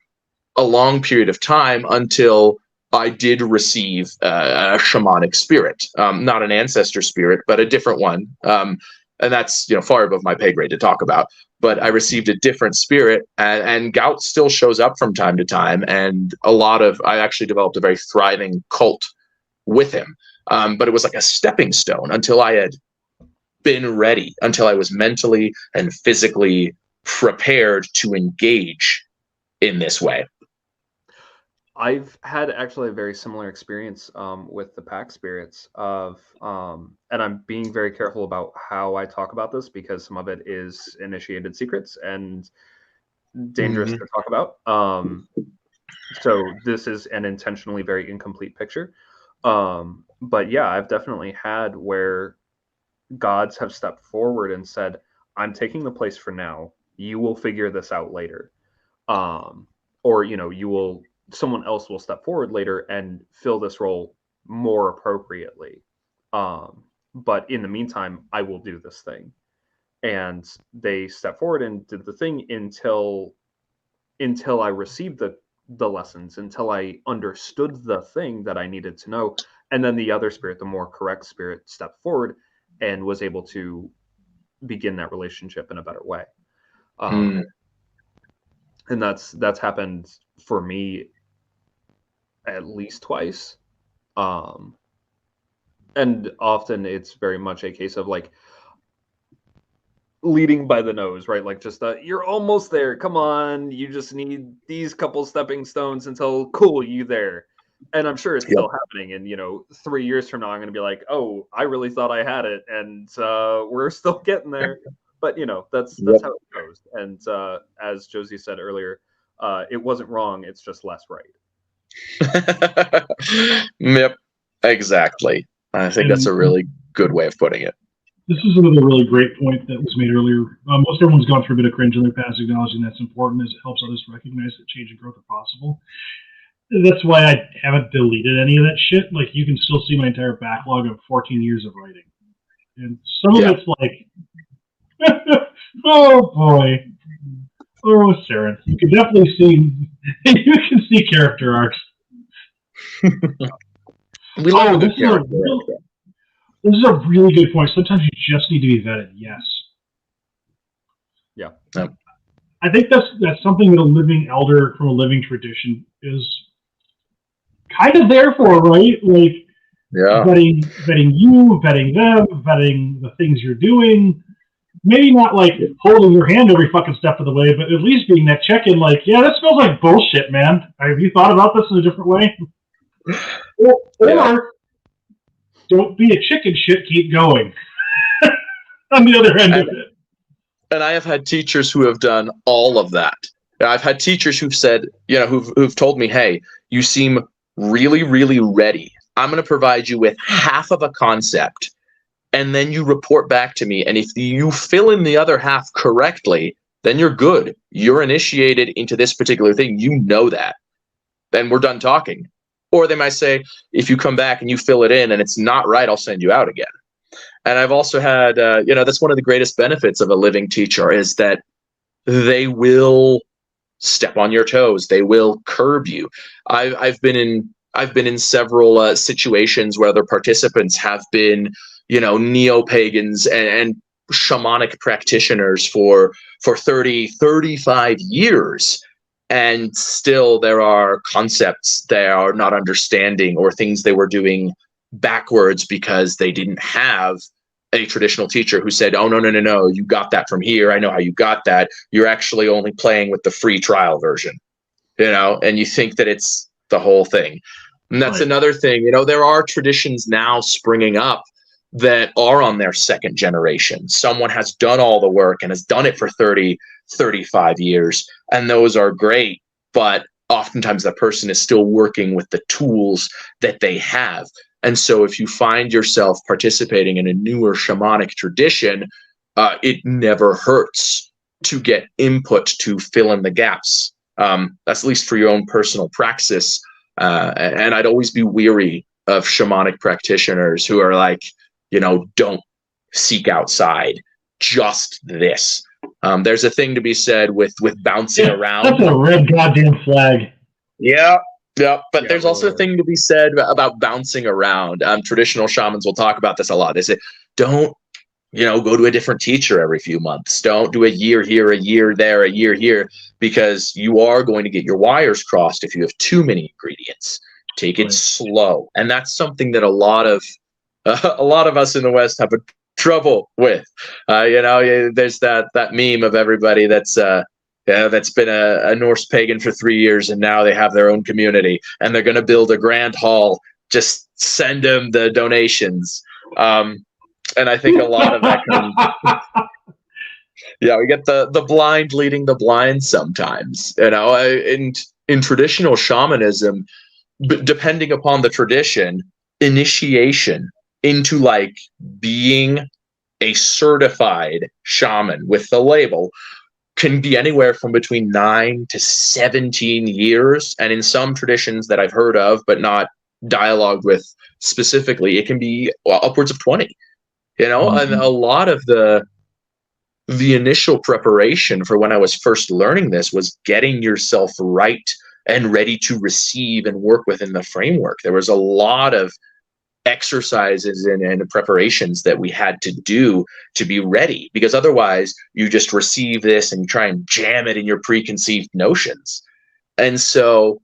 a long period of time until I did receive a shamanic spirit, not an ancestor spirit, but a different one. And that's far above my pay grade to talk about. But I received a different spirit, and Gout still shows up from time to time. And I actually developed a very thriving cult with him. But it was like a stepping stone until I had been ready, until I was mentally and physically prepared to engage in this way. I've had actually a very similar experience with the pack spirits and I'm being very careful about how I talk about this because some of it is initiated secrets and dangerous to talk about. So this is an intentionally very incomplete picture. But yeah, I've definitely had where gods have stepped forward and said, I'm taking the place for now. You will figure this out later. Or, someone else will step forward later and fill this role more appropriately. But in the meantime, I will do this thing. And they step forward and did the thing until I received the lessons, until I understood the thing that I needed to know. And then the other spirit, the more correct spirit, stepped forward and was able to begin that relationship in a better way. And that's happened for me at least twice. And often it's very much a case of like leading by the nose, right? Like just you're almost there. Come on, you just need these couple stepping stones until cool, you there. And I'm sure it's still happening. And 3 years from now, I'm going to be like, oh, I really thought I had it, and we're still getting there. But that's how it goes. And as Josie said earlier, it wasn't wrong. It's just less right. Yep, exactly. I think that's a really good way of putting it. This is another really great point that was made earlier. Most everyone's gone through a bit of cringe in their past, acknowledging that's important as it helps others recognize that change and growth are possible. That's why I haven't deleted any of that shit. Like, you can still see my entire backlog of 14 years of writing. And some of it's like, oh boy. Oh, Sarenth. You can definitely see character arcs. We love this is a really good point. Sometimes you just need to be vetted. Yes. Yeah. I think that's something that a living elder from a living tradition is kind of there for, right? Like, vetting you, vetting them, vetting the things you're doing. Maybe not like holding your hand every fucking step of the way, but at least being that check-in, like, yeah, that smells like bullshit, man. Have you thought about this in a different way? Or don't be a chicken shit, keep going. On the other end of it. And I have had teachers who have done all of that. I've had teachers who've said, who've told me, hey, you seem really, really ready. I'm going to provide you with half of a concept, and then you report back to me. And if you fill in the other half correctly, then you're good. You're initiated into this particular thing. You know that. Then we're done talking. Or they might say, if you come back and you fill it in and it's not right, I'll send you out again. And I've also had, that's one of the greatest benefits of a living teacher is that they will step on your toes. They will curb you. I've been in several situations where the participants have been, neo-pagans and shamanic practitioners for 30, 35 years. And still there are concepts they are not understanding or things they were doing backwards because they didn't have a traditional teacher who said, oh, no, you got that from here. I know how you got that. You're actually only playing with the free trial version, and you think that it's the whole thing. And that's another thing, there are traditions now springing up that are on their second generation. Someone has done all the work and has done it for 30, 35 years, and those are great, but oftentimes that person is still working with the tools that they have. And so if you find yourself participating in a newer shamanic tradition, it never hurts to get input to fill in the gaps. That's at least for your own personal praxis. And I'd always be weary of shamanic practitioners who are like, don't seek outside, just this. There's a thing to be said with bouncing around. That's a red goddamn flag. Yeah. But there's also a thing to be said about bouncing around. Traditional shamans will talk about this a lot. They say, don't, go to a different teacher every few months. Don't do a year here, a year there, a year here, because you are going to get your wires crossed if you have too many ingredients. Take it slow. And that's something that a lot of us in the West have trouble with. There's that meme of everybody that's been a Norse pagan for 3 years, and now they have their own community, and they're going to build a grand hall. Just send them the donations. And I think a lot of that comes. We get the blind leading the blind sometimes. In traditional shamanism, depending upon the tradition, initiation into like being a certified shaman with the label can be anywhere from between 9 to 17 years. And in some traditions that I've heard of, but not dialogued with specifically, it can be upwards of 20, and a lot of the initial preparation for when I was first learning this was getting yourself right and ready to receive and work within the framework. There was a lot of exercises and preparations that we had to do to be ready, because otherwise you just receive this and you try and jam it in your preconceived notions. And so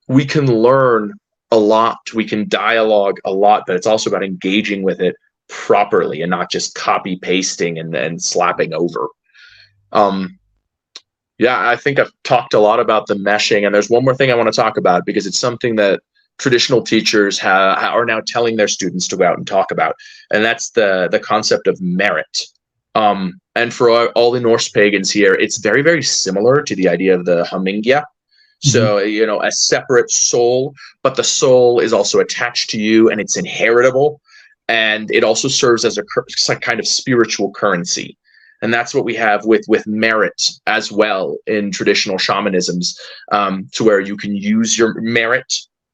we can learn a lot, we can dialogue a lot, but it's also about engaging with it properly and not just copy pasting and then slapping over. I think I've talked a lot about the meshing, and there's one more thing I want to talk about because it's something that traditional teachers are now telling their students to go out and talk about, and that's the concept of merit. And for all the Norse pagans here, it's very, very similar to the idea of the Hamingya. So, a separate soul, but the soul is also attached to you and it's inheritable. And it also serves as a kind of spiritual currency. And that's what we have with merit as well in traditional shamanisms, to where you can use your merit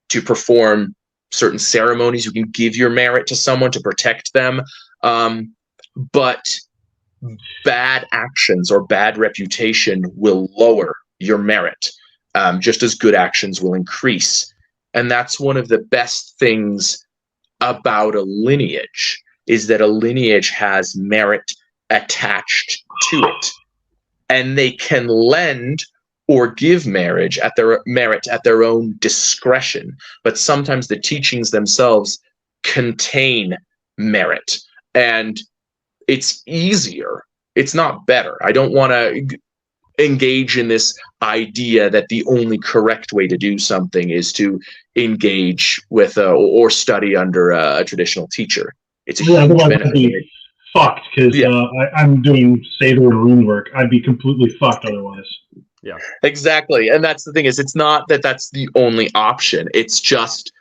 to perform certain ceremonies. You can give your merit to someone to protect them. But bad actions or bad reputation will lower your merit, just as good actions will increase. And that's one of the best things about a lineage, is that a lineage has merit attached to it. And they can lend or give merit at their own discretion. But sometimes the teachings themselves contain merit. And it's easier. It's not better. I don't want to engage in this idea that the only correct way to do something is to engage with or study under a traditional teacher. It's a huge benefit. Fucked, because I'm doing Seder and rune work. I'd be completely fucked otherwise. Yeah, exactly. And that's the thing, is it's not that that's the only option. It's just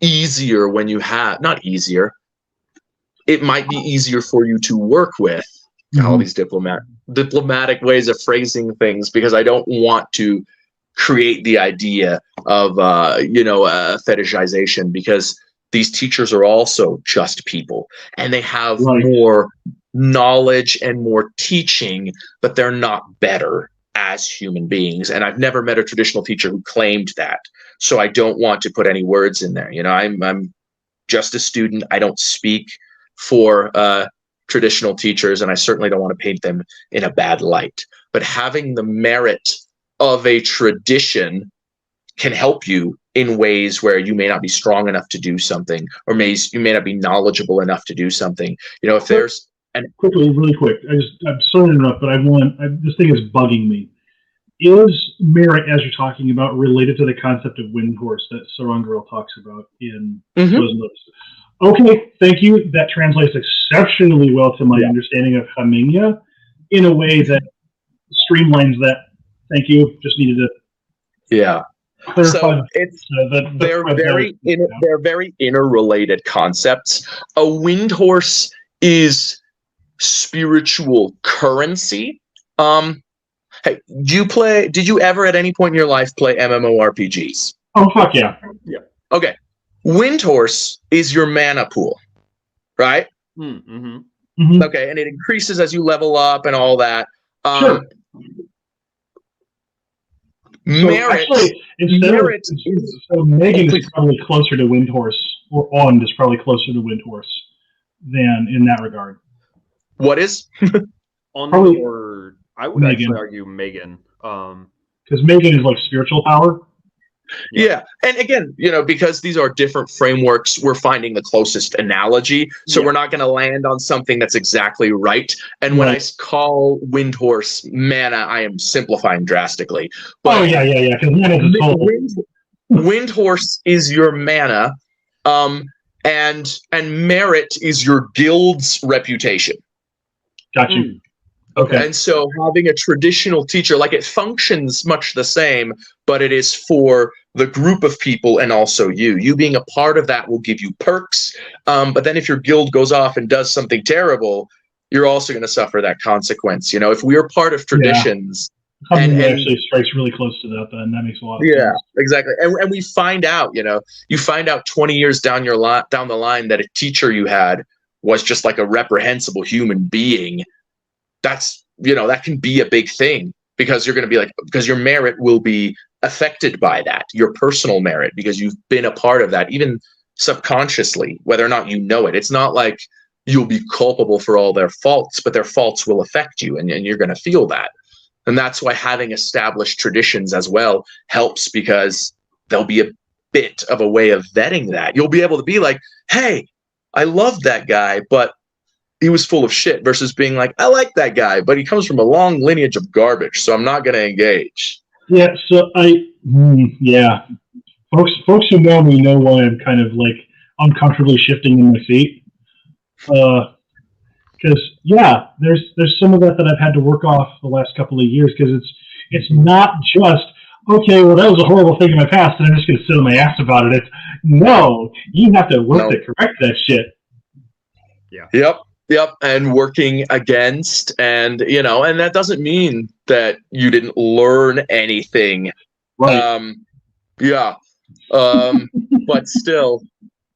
easier when you have, not easier. It might be easier for you to work with all these diplomatic ways of phrasing things, because I don't want to create the idea of fetishization, because these teachers are also just people, and they have more knowledge and more teaching, but they're not better as human beings. And I've never met a traditional teacher who claimed that, so I don't want to put any words in there. I'm just a student. I don't speak for traditional teachers, and I certainly don't want to paint them in a bad light. But having the merit of a tradition can help you in ways where you may not be strong enough to do something, or you may not be knowledgeable enough to do something. You know, if there's really quick, I'm sorry to interrupt, but this thing is bugging me. Is merit, as you're talking about, related to the concept of wind horse that Sarenth talks about in Cosmos? Okay, thank you. That translates exceptionally well to my understanding of Haminya in a way that streamlines that. Thank you. Just needed to clarify. So they're very interrelated concepts. A wind horse is spiritual currency. Hey, did you ever at any point in your life play MMORPGs? Oh, fuck yeah. Yeah. Okay. Wind horse is your mana pool, right? Mm-hmm. Okay, and it increases as you level up and all that. Sure. Merit so Megan is probably closer to wind horse, or Ond is probably closer to wind horse than in that regard. What is? Probably, or I would Megan. actually argue Megan. Because Megan is like spiritual power. Yeah. And again, you know, because these are different frameworks, we're finding the closest analogy. So we're not going to land on something that's exactly right. And when I call wind horse mana, I am simplifying drastically. But Because mana is total. Wind horse is your mana, and merit is your guild's reputation. Got you. Okay. And so having a traditional teacher, like, it functions much the same, but it is for the group of people and also you. You being a part of that will give you perks. But then if your guild goes off and does something terrible, you're also going to suffer that consequence. You know, if we are part of traditions. And actually strikes really close to that, then that makes a lot of sense. Yeah, exactly. And we find out, you know, you find out 20 years down the line that a teacher you had was just like a reprehensible human being. That's, you know, that can be a big thing, because you're going to be like, because your merit will be affected by that, your personal merit, because you've been a part of that, even subconsciously, whether or not you know it. It's not like you'll be culpable for all their faults, but their faults will affect you, and you're going to feel that. And that's why having established traditions as well helps, because there'll be a bit of a way of vetting that. You'll be able to be like, hey, I love that guy, but he was full of shit, versus being like, I like that guy, but he comes from a long lineage of garbage, so I'm not going to engage. Yeah, so folks who know me know why I'm kind of like uncomfortably shifting in my feet. Because there's some of that I've had to work off the last couple of years, because it's not just, okay, well, that was a horrible thing in my past, and I'm just going to sit on my ass about it. It's, no, you have to work to correct that shit. Yeah. Yep. And working against, and, you know, and that doesn't mean that you didn't learn anything. Right. But still,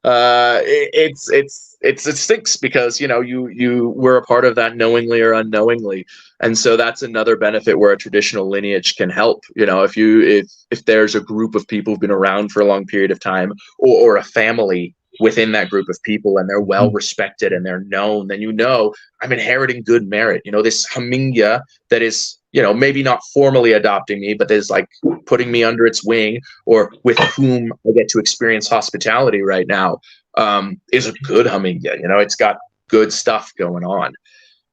it stinks, because, you know, you were a part of that knowingly or unknowingly. And so that's another benefit where a traditional lineage can help. You know, if there's a group of people who've been around for a long period of time, or a family within that group of people, and they're well respected and they're known, then, you know, I'm inheriting good merit. You know, this Haminya that is, you know, maybe not formally adopting me, but is like putting me under its wing, or with whom I get to experience hospitality right now, is a good Haminya. You know, it's got good stuff going on.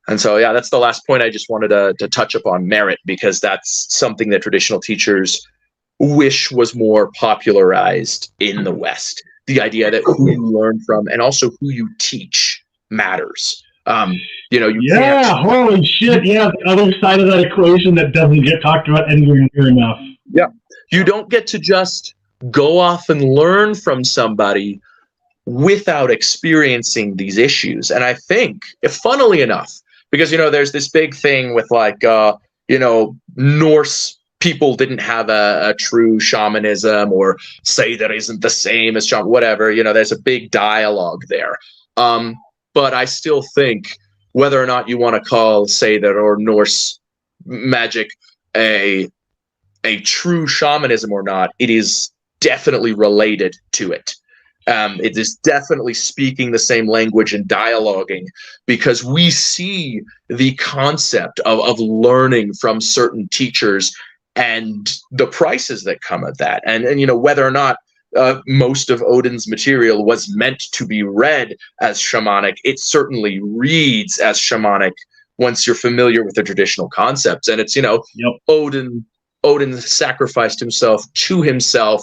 And so, yeah, that's the last point I just wanted to touch upon, merit, because that's something that traditional teachers wish was more popularized in the West. The idea that who you learn from and also who you teach matters. You know, you can't. Holy shit! Yeah, the other side of that equation that doesn't get talked about anywhere near enough. Yeah, you don't get to just go off and learn from somebody without experiencing these issues. And I think, funnily enough, because, you know, there's this big thing with, like, you know, Norse people didn't have a true shamanism, or say that isn't the same as shaman, whatever. You know, there's a big dialogue there. But I still think, whether or not you want to call Say that or Norse magic a true shamanism or not, it is definitely related to it. It is definitely speaking the same language and dialoguing, because we see the concept of learning from certain teachers and the prices that come of that, and you know, whether or not most of Odin's material was meant to be read as shamanic, it certainly reads as shamanic once you're familiar with the traditional concepts. And it's, you know, Odin sacrificed himself to himself.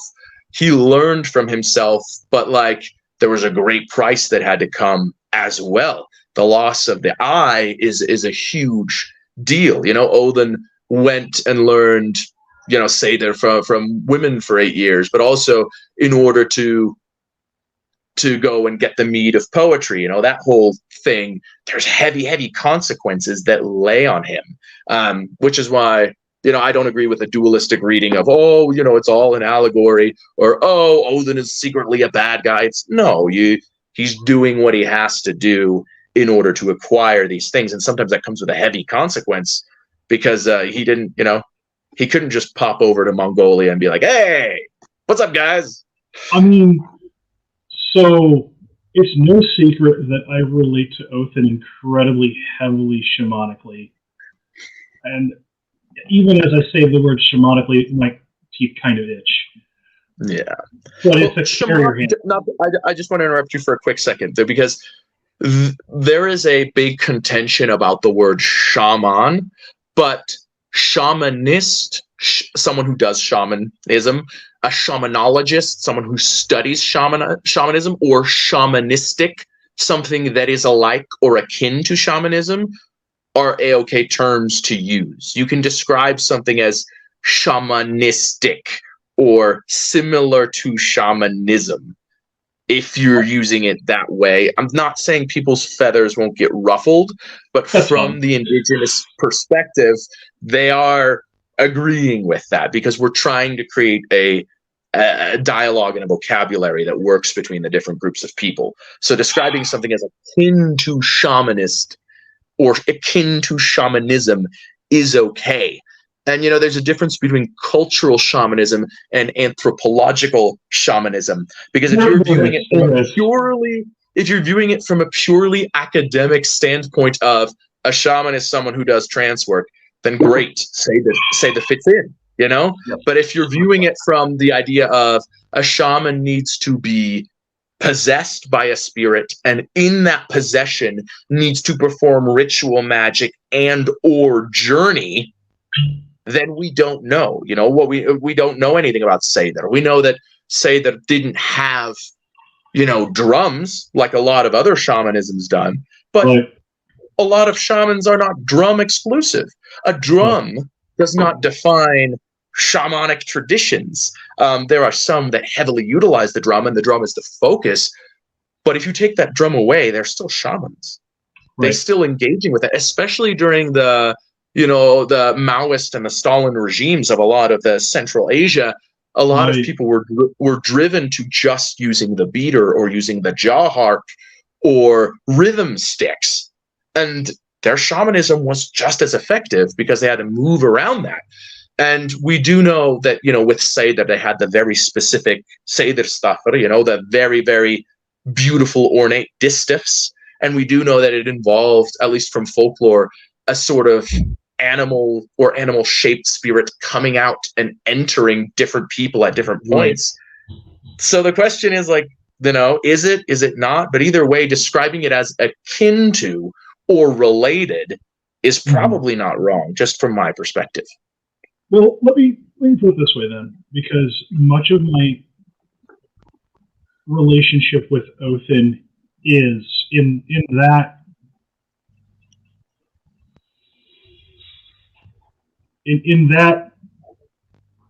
He learned from himself, but like there was a great price that had to come as well. The loss of the eye is a huge deal. You know, Odin went and learned, you know, Seder from women for 8 years, but also in order to go and get the mead of poetry, you know, that whole thing, there's heavy consequences that lay on him, which is why, you know, I don't agree with a dualistic reading of, oh, you know, it's all an allegory, or, oh, Odin is secretly a bad guy. It's no, he's doing what he has to do in order to acquire these things. And sometimes that comes with a heavy consequence, because he didn't, you know, he couldn't just pop over to Mongolia and be like, hey, what's up, guys? I mean, so it's no secret that I relate to Othin incredibly heavily shamanically. And even as I say the word shamanically, my teeth kind of itch. Yeah. But it's a carrier hand. I just want to interrupt you for a quick second, though, because there is a big contention about the word shaman, but shamanist, someone who does shamanism, a shamanologist, someone who studies shamanism, or shamanistic, something that is alike or akin to shamanism, are a-okay terms to use. You can describe something as shamanistic or similar to shamanism if you're using it that way. I'm not saying people's feathers won't get ruffled, but from the indigenous perspective, they are agreeing with that, because we're trying to create a dialogue and a vocabulary that works between the different groups of people. So describing something as akin to shamanist or akin to shamanism is okay. And, you know, there's a difference between cultural shamanism and anthropological shamanism, because if you're viewing it from a purely academic standpoint of a shaman is someone who does trance work, then great, say that fits in, you know? Yep. But if you're viewing it from the idea of a shaman needs to be possessed by a spirit, and in that possession needs to perform ritual magic and or journey, then we don't know. You know, what we don't know anything about Seder. We know that Seder didn't have, you know, drums like a lot of other shamanism's done, but a lot of shamans are not drum exclusive. A drum does not define shamanic traditions. There are some that heavily utilize the drum, and the drum is the focus. But if you take that drum away, they're still shamans. Right. They're still engaging with it, especially during the, you know, the Maoist and the Stalin regimes of a lot of the Central Asia. A lot of people were driven to just using the beater or using the jaw harp or rhythm sticks. And their shamanism was just as effective because they had to move around that. And we do know that, you know, with Seder, they had the very specific Seder stuff, you know, the very, very beautiful, ornate distaffs. And we do know that it involved, at least from folklore, a sort of animal or animal-shaped spirit coming out and entering different people at different points. So the question is, like, you know, is it not? But either way, describing it as akin to or related is probably not wrong, just from my perspective. Well, let me put it this way then, because much of my relationship with Othin is in that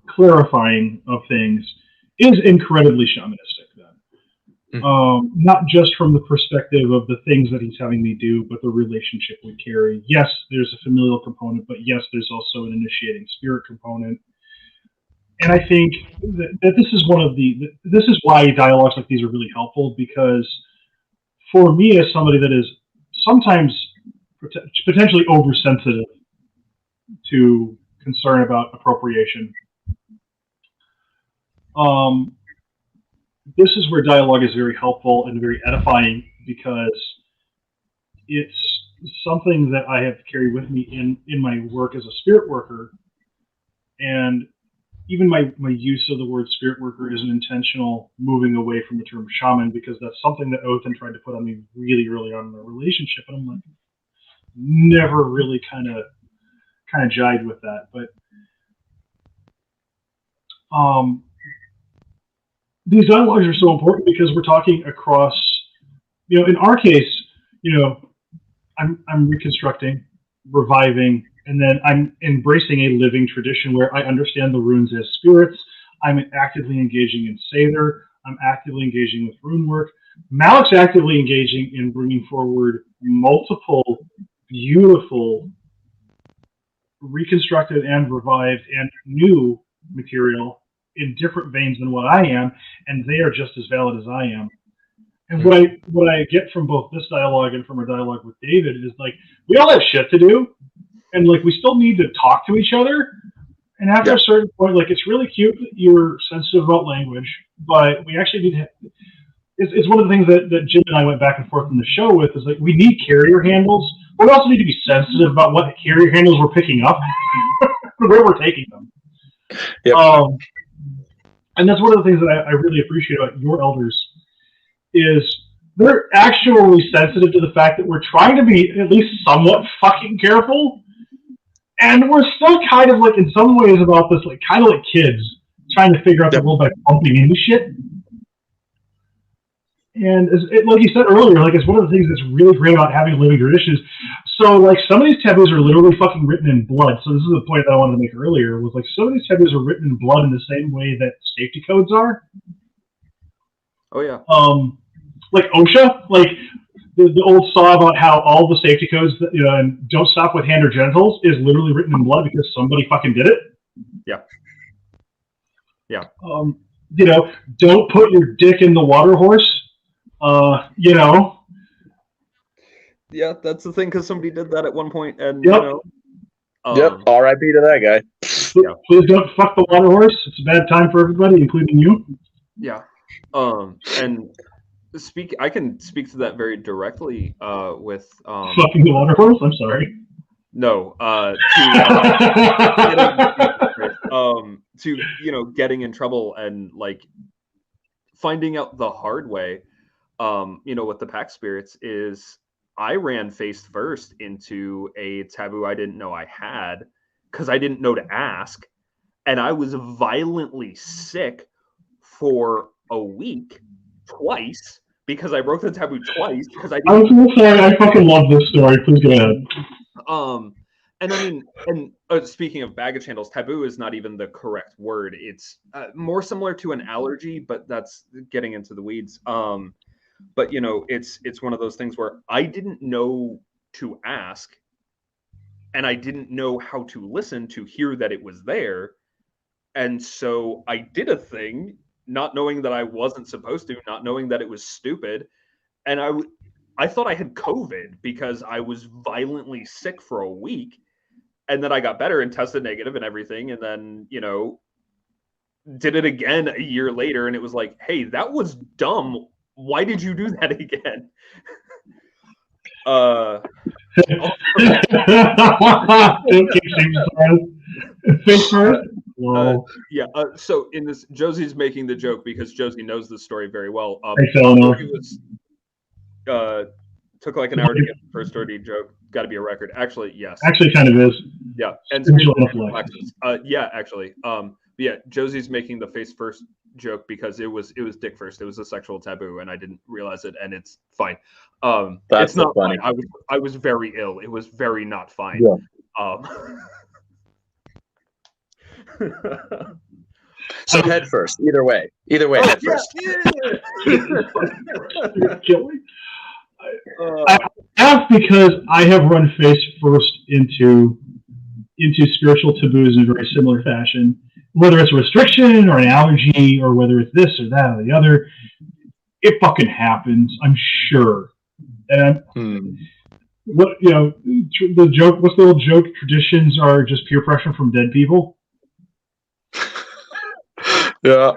clarifying of things is incredibly shamanistic then. Not just from the perspective of the things that he's having me do, but the relationship we carry. Yes, there's a familial component, but yes, there's also an initiating spirit component. And I think that this is this is why dialogues like these are really helpful, because for me, as somebody that is sometimes potentially oversensitive to concern about appropriation, this is where dialogue is very helpful and very edifying, because it's something that I have carried with me in my work as a spirit worker. And even my use of the word spirit worker is an intentional moving away from the term shaman, because that's something that Othin tried to put on me really early on in our relationship, and I'm like, never really kind of jived with that. But these dialogues are so important because we're talking across, in our case, I'm reconstructing, reviving, and then I'm embracing a living tradition where I understand the runes as spirits. I'm actively engaging in Sather. I'm actively engaging with rune work. Maleck's actively engaging in bringing forward multiple beautiful reconstructed and revived and new material in different veins than what I am, and they are just as valid as I am. And what I get from both this dialogue and from our dialogue with David is like, we all have shit to do, and like we still need to talk to each other. And after a certain point, like, it's really cute that you're sensitive about language, but we actually need to. It's one of the things that Jim and I went back and forth in the show with, is like, we need carrier handles, but we also need to be sensitive about what carrier handles we're picking up, where we're taking them. Yep. And that's one of the things that I really appreciate about your elders, is they're actually sensitive to the fact that we're trying to be at least somewhat fucking careful, and we're still kind of like, in some ways about this, like kind of like kids trying to figure out the world by bumping into shit. And like you said earlier, like, it's one of the things that's really great about having living traditions. So, like, some of these taboos are literally fucking written in blood. So this is the point that I wanted to make earlier, was like, some of these taboos are written in blood in the same way that safety codes are. Oh yeah. Like OSHA, like the old saw about how all the safety codes that, and don't stop with hand or genitals is literally written in blood because somebody fucking did it. Yeah. Yeah. Don't put your dick in the water horse. Yeah, that's the thing, because somebody did that at one point, and R.I.P. to that guy. Please don't fuck the water horse. It's a bad time for everybody, including you. Yeah. And I can speak to that very directly with fucking the water horse. I'm sorry. No. To getting in trouble and like finding out the hard way. With the pack spirits, is I ran face first into a taboo I didn't know I had, because I didn't know to ask, and I was violently sick for a week twice because I broke the taboo twice because I didn't. I was gonna say, I fucking love this story. Please go ahead. And I mean, speaking of baggage handles, taboo is not even the correct word. It's more similar to an allergy, but that's getting into the weeds. But it's one of those things where I didn't know to ask, and I didn't know how to listen to hear that it was there, and so I did a thing, not knowing that I wasn't supposed to, not knowing that it was stupid, and I thought I had COVID because I was violently sick for a week, and then I got better and tested negative and everything, and then did it again a year later, and it was like, hey, that was dumb. Why did you do that again? So in this, Josie's making the joke because Josie knows the story very well. Took like an hour to get the first dirty joke. Got to be a record. Actually, yes. Actually, kind of is. Yeah, and actually. Yeah, Josie's making the face first joke because it was dick first. It was a sexual taboo, and I didn't realize it, and it's fine. It's not funny. I was very ill. It was very not fine. Yeah. So head first. Either way, head first. I have, because I have run face first into spiritual taboos in a very similar fashion. Whether it's a restriction or an allergy, or whether it's this or that or the other, it fucking happens, I'm sure. And the joke? What's the old joke? Traditions are just peer pressure from dead people. Yeah,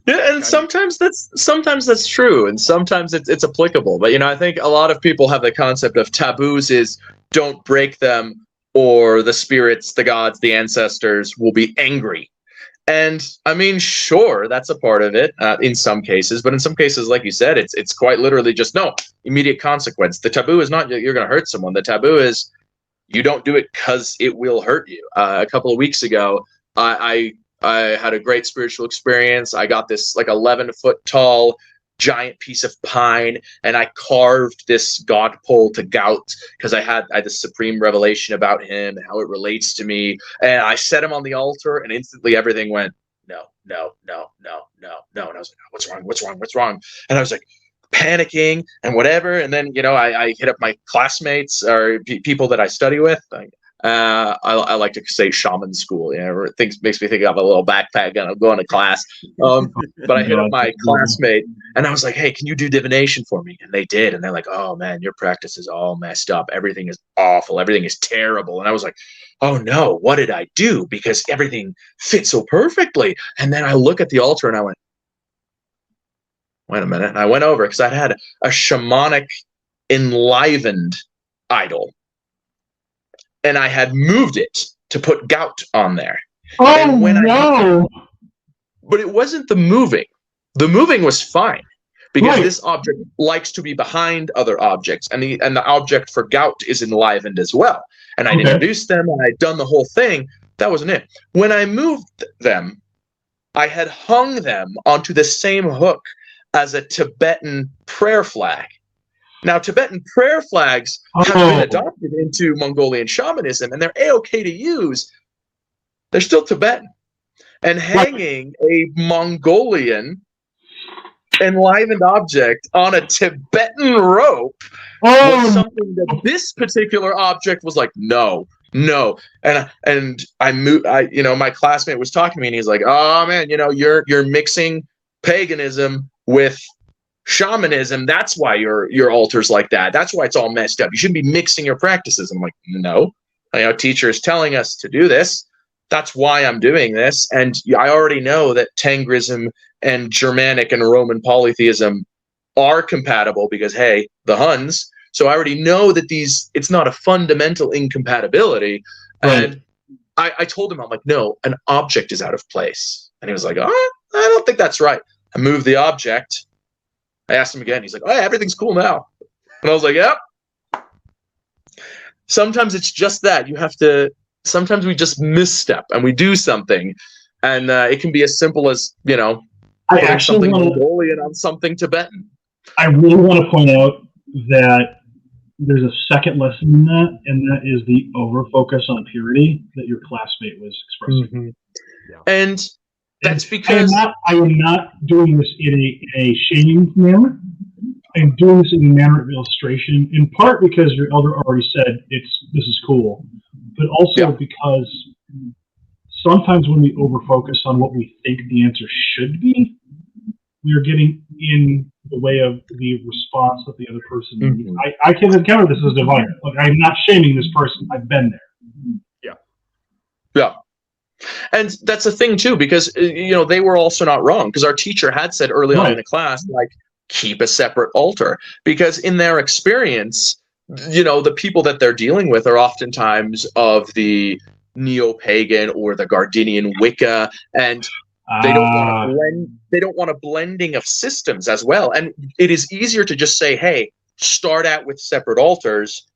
and sometimes that's true, and sometimes it's applicable. But I think a lot of people have the concept of taboos is don't break them, or the spirits, the gods, the ancestors will be angry. And I mean, sure, that's a part of it in some cases, but in some cases, like you said, it's quite literally just no immediate consequence. The taboo is not that you're going to hurt someone. The taboo is you don't do it because it will hurt you. A couple of weeks ago, I had a great spiritual experience. I got this like 11-foot tall giant piece of pine, and I carved this god pole to Gout because I had this supreme revelation about him and how it relates to me. And I set him on the altar, and instantly everything went no, no, no, no, no, no. And I was like, what's wrong? What's wrong? What's wrong? And I was like panicking and whatever. And then I hit up my classmates or people that I study with. I like to say shaman school. Makes me think of a little backpack and I'm going to class. But I hit up my classmate and I was like, "Hey, can you do divination for me?" And they did, and they're like, "Oh man, your practice is all messed up. Everything is awful. Everything is terrible." And I was like, "Oh no, what did I do?" Because everything fits so perfectly. And then I look at the altar and I went, "Wait a minute!" And I went over because I had a shamanic enlivened idol. And I had moved it to put Gout on there. Oh, no. But it wasn't the moving. The moving was fine because this object likes to be behind other objects. And the object for Gout is enlivened as well. And I'd introduced them and I'd done the whole thing. That wasn't it. When I moved them, I had hung them onto the same hook as a Tibetan prayer flag. Now, Tibetan prayer flags have been adopted into Mongolian shamanism, and they're A-okay to use. They're still Tibetan. And hanging a Mongolian enlivened object on a Tibetan rope was something that this particular object was like, no. And I moved. My classmate was talking to me, and he's like, "Oh man, you're mixing paganism with shamanism. That's why your altar's like that. That's why it's all messed up. You shouldn't be mixing your practices." I'm like, no, teacher is telling us to do this. That's why I'm doing this. And I already know that Tengrism and Germanic and Roman polytheism are compatible because, hey, the Huns. So I already know that it's not a fundamental incompatibility. Right. And I told him, I'm like, no, an object is out of place. And he was like, oh, I don't think that's right. I moved the object. I asked him again. He's like, "Oh, yeah, everything's cool now." And I was like, "Yep." Sometimes it's just that sometimes we just misstep and we do something, and it can be as simple as I actually something Mongolian on something Tibetan. I really want to point out that there's a second lesson in that, and that is the over focus on purity that your classmate was expressing. Mm-hmm. Yeah. And that's because I am not doing this in a shaming manner. I'm doing this in a manner of illustration, in part because your elder already said this is cool, but also because sometimes when we overfocus on what we think the answer should be, we are getting in the way of the response that the other person needs. I can encounter this as divine. Like, I'm not shaming this person. I've been there. Yeah. And that's the thing too, because they were also not wrong, because our teacher had said early on in the class, like, keep a separate altar, because in their experience, the people that they're dealing with are oftentimes of the neo-pagan or the Gardinian Wicca, and they don't want to blend. They don't want a blending of systems as well. And it is easier to just say, hey, start out with separate altars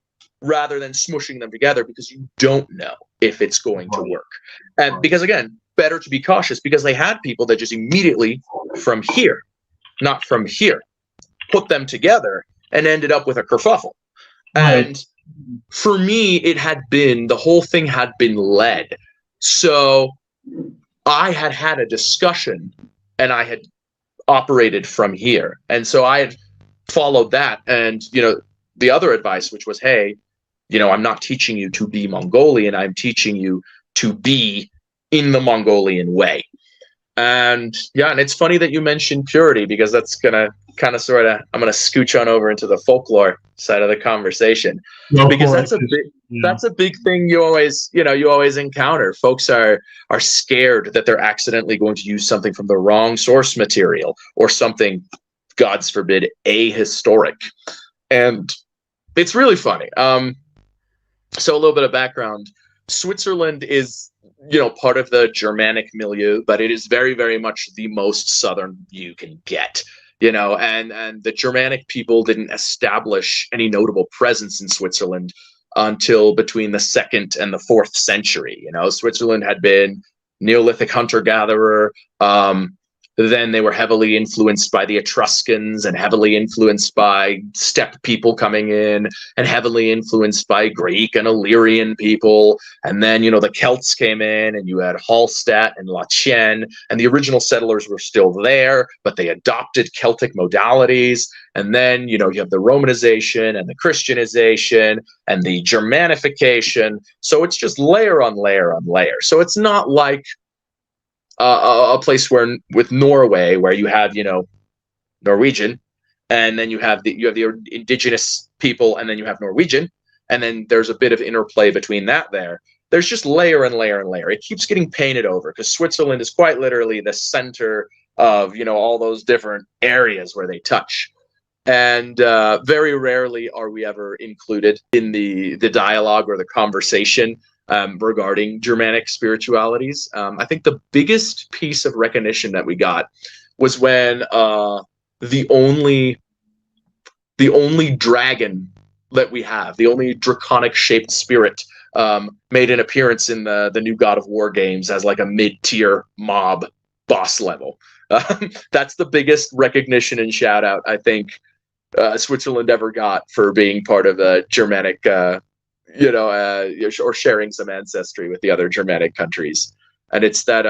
rather than smushing them together, because you don't know if it's going to work. And because, again, better to be cautious, because they had people that just immediately from here, not from here, put them together and ended up with a kerfuffle. And for me, the whole thing had been led. So I had a discussion and I had operated from here. And so I had followed that. And, the other advice, which was, hey, I'm not teaching you to be Mongolian. I'm teaching you to be in the Mongolian way. And and it's funny that you mentioned purity, because that's going to kind of I'm going to scooch on over into the folklore side of the conversation, because that's a big thing you always encounter. Folks are scared that they're accidentally going to use something from the wrong source material, or something, God's forbid, ahistoric. And it's really funny. So a little bit of background. Switzerland is, part of the Germanic milieu, but it is very, very much the most southern you can get. And the Germanic people didn't establish any notable presence in Switzerland until between the 2nd and the 4th century. Switzerland had been Neolithic hunter-gatherer. Then they were heavily influenced by the Etruscans and heavily influenced by steppe people coming in and heavily influenced by Greek and Illyrian people. And then, the Celts came in and you had Hallstatt and Lothian, and the original settlers were still there, but they adopted Celtic modalities. And then, you have the Romanization and the Christianization and the Germanification. So it's just layer on layer on layer. So it's not like a place with Norway, where you have Norwegian, and then you have the indigenous people, and then you have Norwegian, and then there's a bit of interplay between that. There's just layer and layer and layer. It keeps getting painted over because Switzerland is quite literally the center of all those different areas where they touch. And very rarely are we ever included in the dialogue or the conversation regarding Germanic spiritualities. I think the biggest piece of recognition that we got was when the only dragon that we have, the only draconic shaped spirit, made an appearance in the new God of War games as like a mid-tier mob boss level. That's the biggest recognition and shout out I think Switzerland ever got for being part of a Germanic or sharing some ancestry with the other Germanic countries. And it's that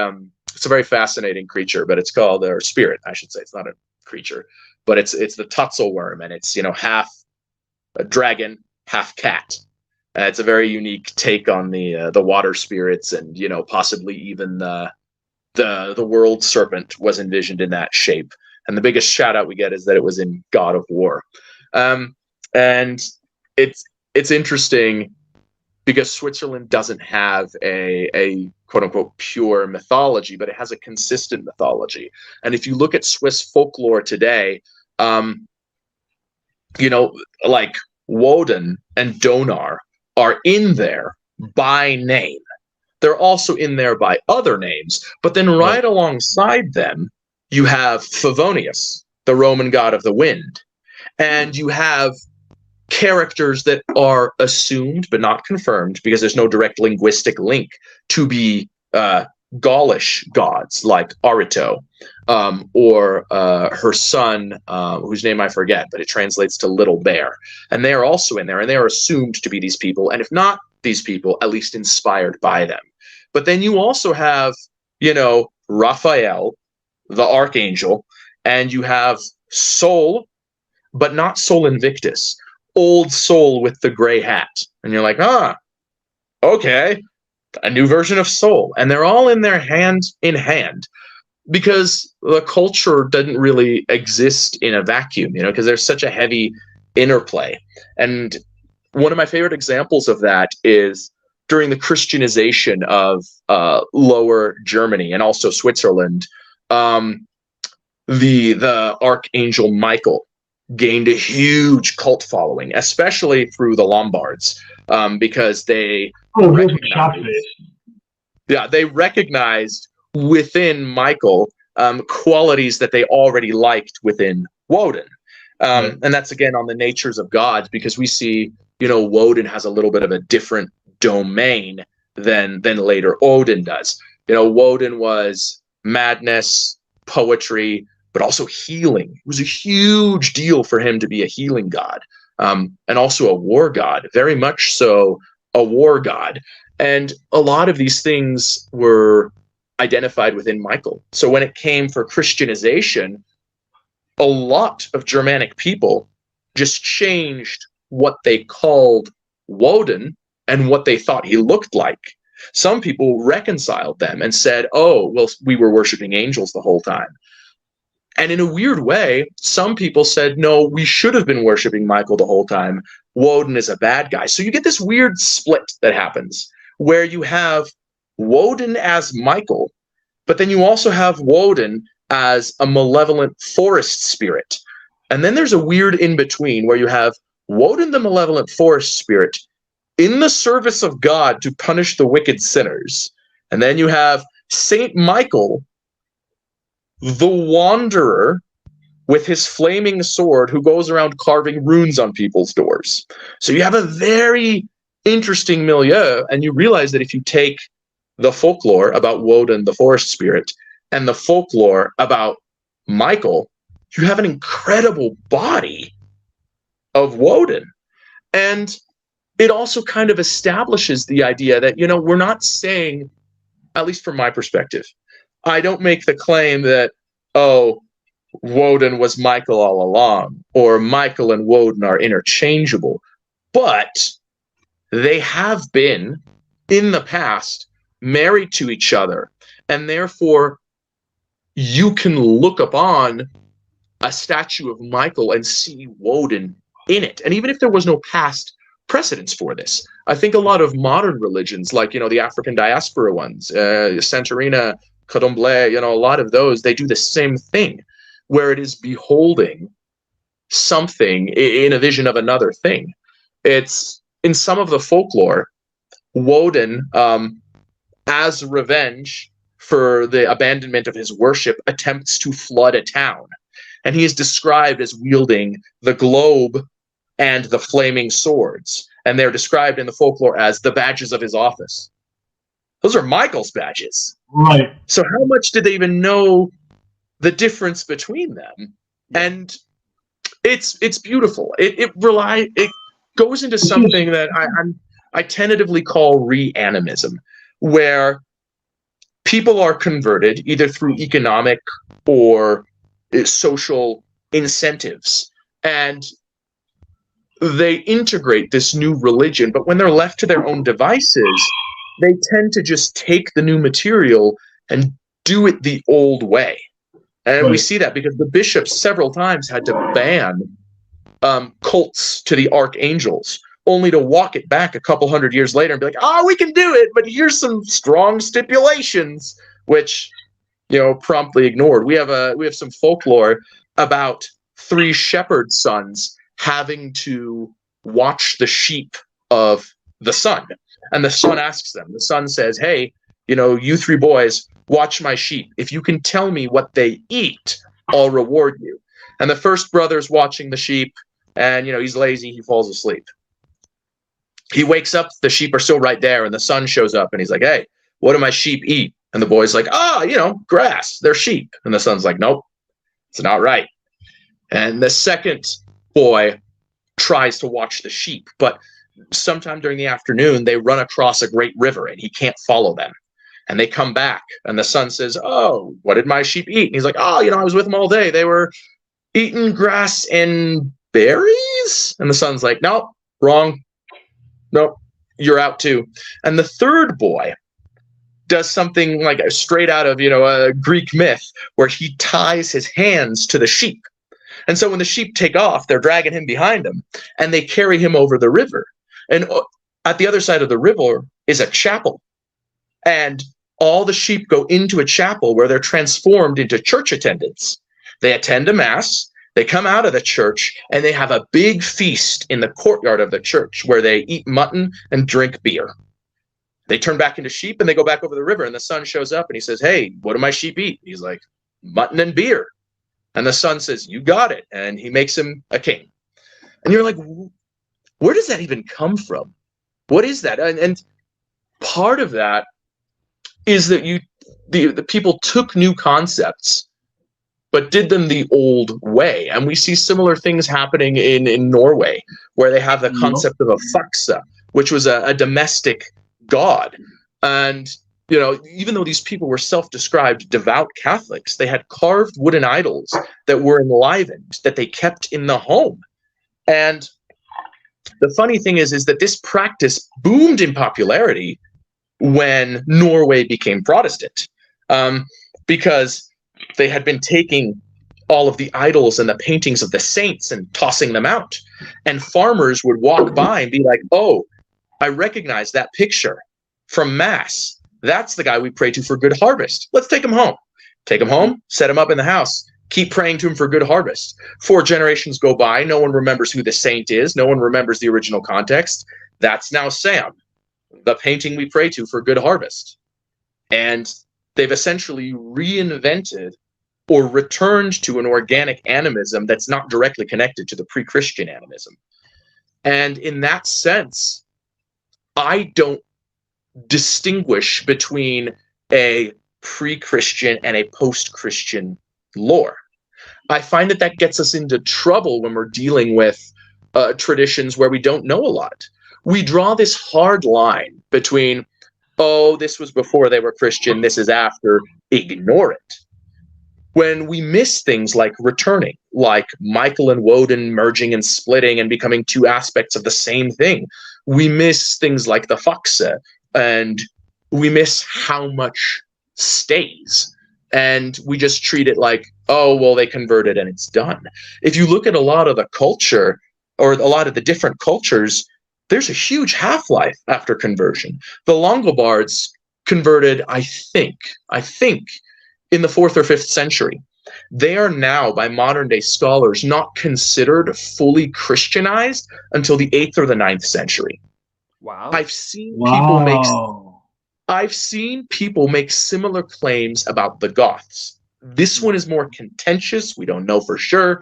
it's a very fascinating creature, but it's called, or spirit, I should say. It's not a creature, but it's the Tutzelworm, and it's half a dragon, half cat. It's a very unique take on the water spirits, and possibly even the world serpent was envisioned in that shape. And the biggest shout out we get is that it was in God of War. And it's interesting because Switzerland doesn't have a quote unquote pure mythology, but it has a consistent mythology. And if you look at Swiss folklore today, like Woden and Donar are in there by name. They're also in there by other names, but then right alongside them, you have Favonius, the Roman god of the wind, and you have characters that are assumed but not confirmed because there's no direct linguistic link to be Gaulish gods like Arito, or her son, whose name I forget, but it translates to Little Bear. And they are also in there, and they are assumed to be these people, and if not these people, at least inspired by them. But then you also have, Raphael, the Archangel, and you have Sol, but not Sol Invictus, Old Sol with the gray hat. And you're like, okay, a new version of Sol. And they're all in there hand in hand because the culture doesn't really exist in a vacuum, because there's such a heavy interplay. And one of my favorite examples of that is during the Christianization of Lower Germany and also Switzerland. The Archangel Michael gained a huge cult following, especially through the Lombards, because they recognized within Michael qualities that they already liked within Woden. And that's again on the natures of gods, because we see, Woden has a little bit of a different domain than later Odin does. Woden was madness, poetry, but also healing. It was a huge deal for him to be a healing god, and also a war god, very much so a war god. And a lot of these things were identified within Michael. So when it came for Christianization, a lot of Germanic people just changed what they called Woden and what they thought he looked like. Some people reconciled them and said, oh, well, we were worshiping angels the whole time. And in a weird way, some people said, no, we should have been worshiping Michael the whole time. Woden is a bad guy. So you get this weird split that happens where you have Woden as Michael, but then you also have Woden as a malevolent forest spirit. And then there's a weird in-between where you have Woden the malevolent forest spirit in the service of God to punish the wicked sinners. And then you have Saint Michael, the wanderer, with his flaming sword, who goes around carving runes on people's doors. So you have a very interesting milieu, and you realize that if you take the folklore about Woden, the forest spirit, and the folklore about Michael, you have an incredible body of Woden. And it also kind of establishes the idea that, you know, we're not saying, at least from my perspective, I don't make the claim that, oh, Woden was Michael all along, or Michael and Woden are interchangeable. But they have been, in the past, married to each other, and therefore you can look upon a statue of Michael and see Woden in it. And even if there was no past precedence for this, I think a lot of modern religions, like, you know, the African diaspora ones, Santorina, Candomblé, you know, a lot of those, they do the same thing, where it is beholding something in a vision of another thing. It's in some of the folklore, Woden, as revenge for the abandonment of his worship, attempts to flood a town. And he is described as wielding the globe and the flaming swords. And they're described in the folklore as the badges of his office. Those are Michael's badges. Right. So how much did they even know the difference between them? And it's beautiful. It goes into something that I tentatively call reanimism, where people are converted either through economic or social incentives, and they integrate this new religion, but when they're left to their own devices, they tend to just take the new material and do it the old way. And we see that because the bishops several times had to ban cults to the archangels, only to walk it back a couple hundred years later and be like, oh, we can do it, but here's some strong stipulations, which, you know, promptly ignored. We have some folklore about 3 shepherd sons having to watch the sheep of the sun. And the son asks them, the son says, hey, you know, you 3 boys, watch my sheep. If you can tell me what they eat, I'll reward you. And the first brother's watching the sheep, and, you know, he's lazy, he falls asleep. He wakes up, the sheep are still right there, and the son shows up, and he's like, hey, what do my sheep eat? And the boy's like, you know, grass, they're sheep. And the son's like, nope, it's not right. And the second boy tries to watch the sheep, but sometime during the afternoon, they run across a great river, and he can't follow them. And they come back, and the son says, oh, what did my sheep eat? And he's like, oh, you know, I was with them all day. They were eating grass and berries? And the son's like, nope, wrong. Nope, you're out too. And the third boy does something like straight out of, you know, a Greek myth, where he ties his hands to the sheep. And so when the sheep take off, they're dragging him behind them, and they carry him over the river. And at the other side of the river is a chapel. And all the sheep go into a chapel where they're transformed into church attendants. They attend a mass, they come out of the church, and they have a big feast in the courtyard of the church where they eat mutton and drink beer. They turn back into sheep, and they go back over the river, and the son shows up, and he says, hey, what do my sheep eat? He's like, mutton and beer. And the son says, you got it. And he makes him a king. And you're like, where does that even come from? What is that? And part of that is that the people took new concepts, but did them the old way. And we see similar things happening in Norway, where they have the concept of a faksa, which was a domestic god. And, you know, even though these people were self-described devout Catholics, they had carved wooden idols that were enlivened, that they kept in the home. And the funny thing is that this practice boomed in popularity when Norway became Protestant, because they had been taking all of the idols and the paintings of the saints and tossing them out. And farmers would walk by and be like, oh, I recognize that picture from Mass. That's the guy we pray to for good harvest. Let's take him home. Take him home, set him up in the house, keep praying to him for good harvest. 4 generations go by. No one remembers who the saint is. No one remembers the original context. that's now Sam, the painting we pray to for good harvest. And they've essentially reinvented or returned to an organic animism that's not directly connected to the pre-Christian animism. And in that sense, I don't distinguish between a pre-Christian and a post-Christian lore. I find that that gets us into trouble when we're dealing with traditions where we don't know a lot. We draw this hard line between, oh, this was before they were Christian, this is after, ignore it. When we miss things like returning, like Michael and Woden merging and splitting and becoming two aspects of the same thing, we miss things like the Faxe, and we miss how much stays. And we just treat it like, oh, well, they converted and it's done. If you look at a lot of the culture, or a lot of the different cultures, there's a huge half-life after conversion. The Longobards converted, I think, in the 4th or 5th century. They are now, by modern-day scholars, not considered fully Christianized until the 8th or the 9th century. Wow. I've seen people make similar claims about the Goths. This one is more contentious. We don't know for sure.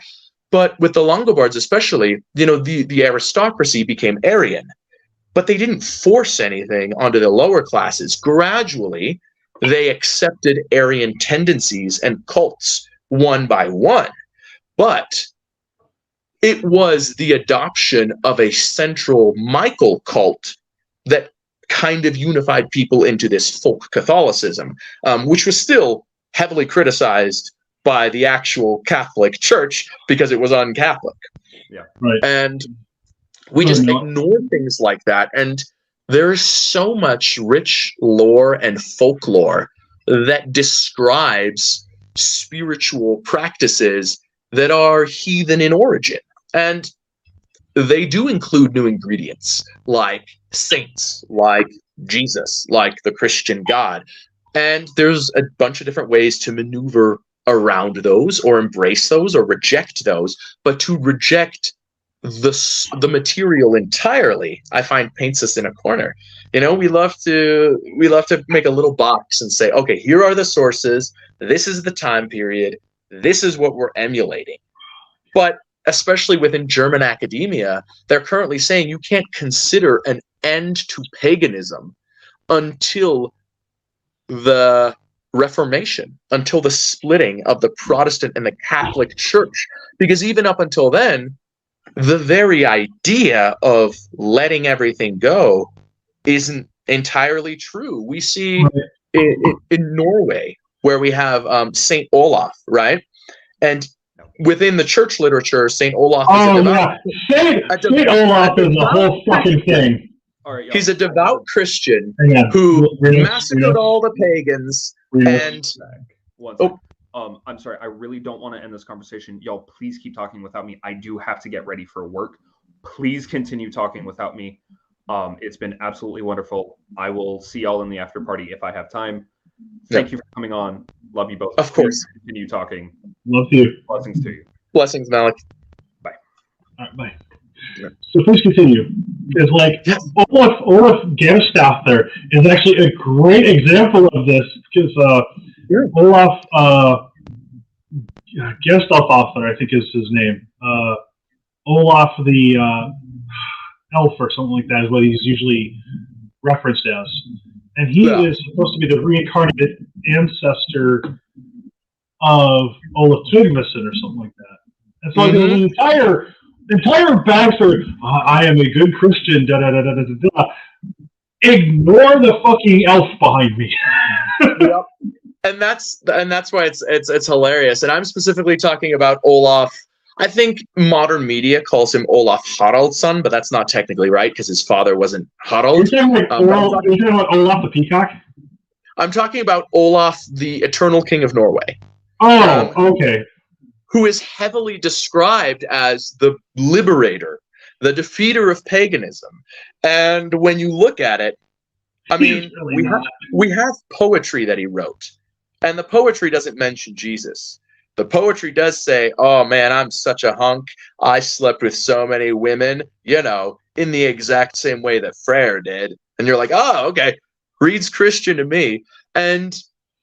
But with the Longobards especially, the aristocracy became Arian. But they didn't force anything onto the lower classes. Gradually, they accepted Arian tendencies and cults one by one. But it was the adoption of a central Michael cult that kind of unified people into this folk Catholicism, which was still heavily criticized by the actual Catholic Church because it was un-Catholic. Yeah, right. And we just ignore things like that. And there's so much rich lore and folklore that describes spiritual practices that are heathen in origin. And they do include new ingredients like saints, like Jesus, like the Christian God. And there's a bunch of different ways to maneuver around those or embrace those or reject those. But to reject the material entirely, I find paints us in a corner. We love to make a little box and say, okay, here are the sources, this is the time period, this is what we're emulating. But especially within German academia, they're currently saying you can't consider an end to paganism until the Reformation, until the splitting of the Protestant and the Catholic Church, because even up until then, the very idea of letting everything go isn't entirely true. We see in Norway, where we have Saint Olaf, right? And within the church literature, Saint Olaf is a devout. Saint Olaf is the whole fucking thing. All right, he's a devout Christian who massacred all the pagans. And one second. I'm sorry, I really don't want to end this conversation. Y'all, please keep talking without me. I do have to get ready for work. Please continue talking without me. It's been absolutely wonderful. I will see y'all in the after party if I have time. Thank you for coming on. Love you both. Of course. Please continue talking. Love you. Blessings to you. Blessings, Maleck. Bye. All right, bye. Yeah. So please continue. It's like Olaf Gamstaff there is actually a great example of this because Olaf Gestalthofer, I think is his name. Olaf the elf or something like that is what he's usually referenced as. And he is supposed to be the reincarnated ancestor of Olaf Tryggvason or something like that. And so the entire backstory, I am a good Christian, ignore the fucking elf behind me. Yep. And that's why it's hilarious. And I'm specifically talking about Olaf. I think modern media calls him Olaf Haraldsson, but that's not technically right because his father wasn't Harald. You're talking about Olaf the Peacock? I'm talking about Olaf, the Eternal King of Norway. Oh, okay. Who is heavily described as the liberator, the defeater of paganism. And when you look at it, I mean, we have poetry that he wrote, and the poetry doesn't mention Jesus. The poetry does say, oh man, I'm such a hunk. I slept with so many women. in the exact same way that Freyr did. And you're like, oh, okay, reads Christian to me. And